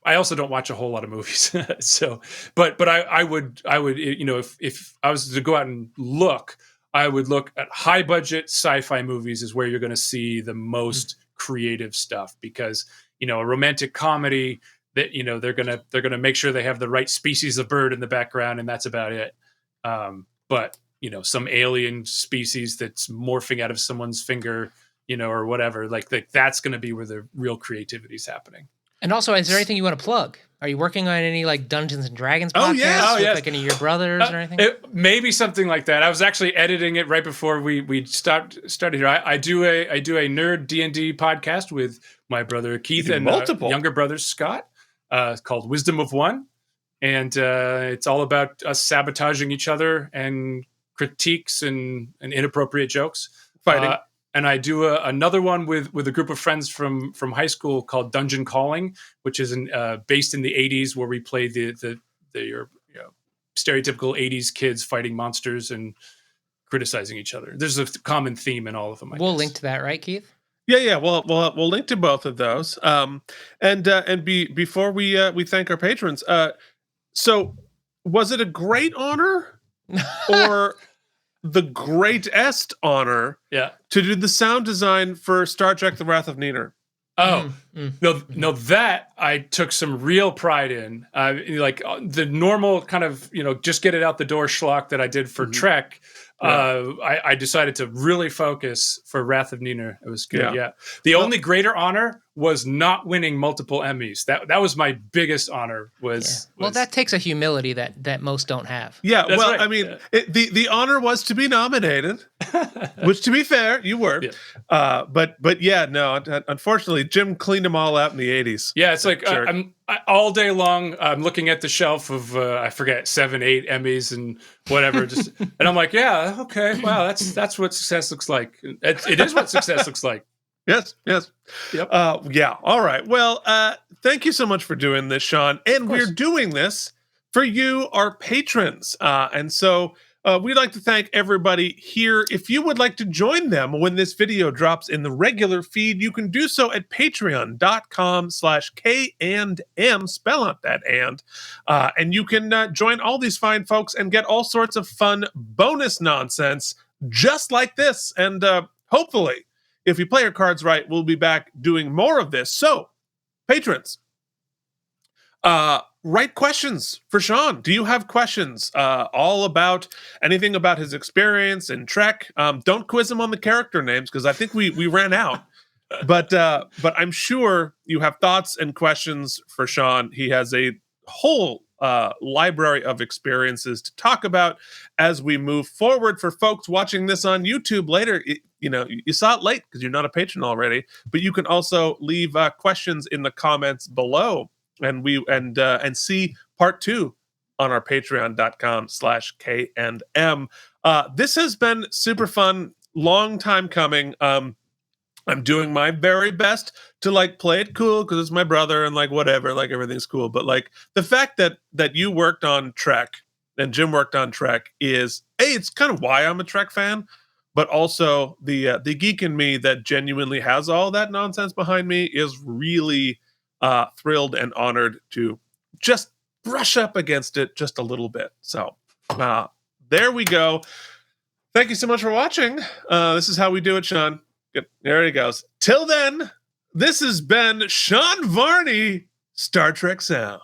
I also don't watch a whole lot of movies. So, but I would, if I was to go out and look, I would look at high budget sci-fi movies is where you're going to see the most creative stuff, because, a romantic comedy that, they're going to make sure they have the right species of bird in the background, and that's about it. But, some alien species that's morphing out of someone's finger, or whatever, like that's going to be where the real creativity is happening.
And also, is there anything you want to plug? Are you working on any like Dungeons and Dragons podcasts?
Yes.
Like any of your brothers or anything?
Maybe something like that. I was actually editing it right before we started here. I do a nerd D&D podcast with my brother Keith and younger brother Scott, called Wisdom of One, and it's all about us sabotaging each other and critiques and inappropriate jokes, fighting. And I do another one with a group of friends from high school called Dungeon Calling, which is based in the 80s, where we play your stereotypical 80s kids fighting monsters and criticizing each other. There's a common theme in all of them.
We'll link to that, right, Keith?
Yeah. We'll link to both of those. Before we thank our patrons, so was it a great honor or the greatest honor to do the sound design for Star Trek The Wrath of Niner?
No, that I took some real pride in. Like the normal kind of, just get it out the door schlock that I did for Trek. I decided to really focus for Wrath of Niner. It was good. Yeah. The only greater honor was not winning multiple Emmys. That was my biggest honor. Well,
that takes a humility that most don't have.
Yeah.
That's
well,
right.
I mean, the honor was to be nominated, which, to be fair, you were. Yeah. But yeah, no. Unfortunately, Jim cleaned them all out in the 80s.
Yeah, it's like all day long. I'm looking at the shelf of I forget 7, 8 Emmys and whatever. And I'm like, yeah, okay, wow, that's what success looks like. It is what success looks like.
Yes. Yep. Yeah. All right. Well, thank you so much for doing this, Shaun. And we're doing this for you, our patrons. And so we'd like to thank everybody here. If you would like to join them when this video drops in the regular feed, you can do so at patreon.com/K&M, spell out that and you can join all these fine folks and get all sorts of fun bonus nonsense just like this. And hopefully, if you play your cards right, we'll be back doing more of this. So, patrons, write questions for Shaun. Do you have questions all about anything about his experience in Trek? Don't quiz him on the character names, because I think we ran out. But I'm sure you have thoughts and questions for Shaun. He has a whole library of experiences to talk about as we move forward. For folks watching this on YouTube later, you saw it late because you're not a patron already, but you can also leave questions in the comments below, and see part 2 on our patreon.com/K&M. This has been super fun, long time coming. I'm doing my very best to play it cool because it's my brother and whatever, everything's cool. But the fact that you worked on Trek and Jim worked on Trek is it's kind of why I'm a Trek fan. but also the geek in me that genuinely has all that nonsense behind me is really thrilled and honored to just brush up against it just a little bit. So there we go. Thank you so much for watching. This is how we do it, Shaun. Good. There he goes. Till then, this has been Shaun Varney, Star Trek Sound.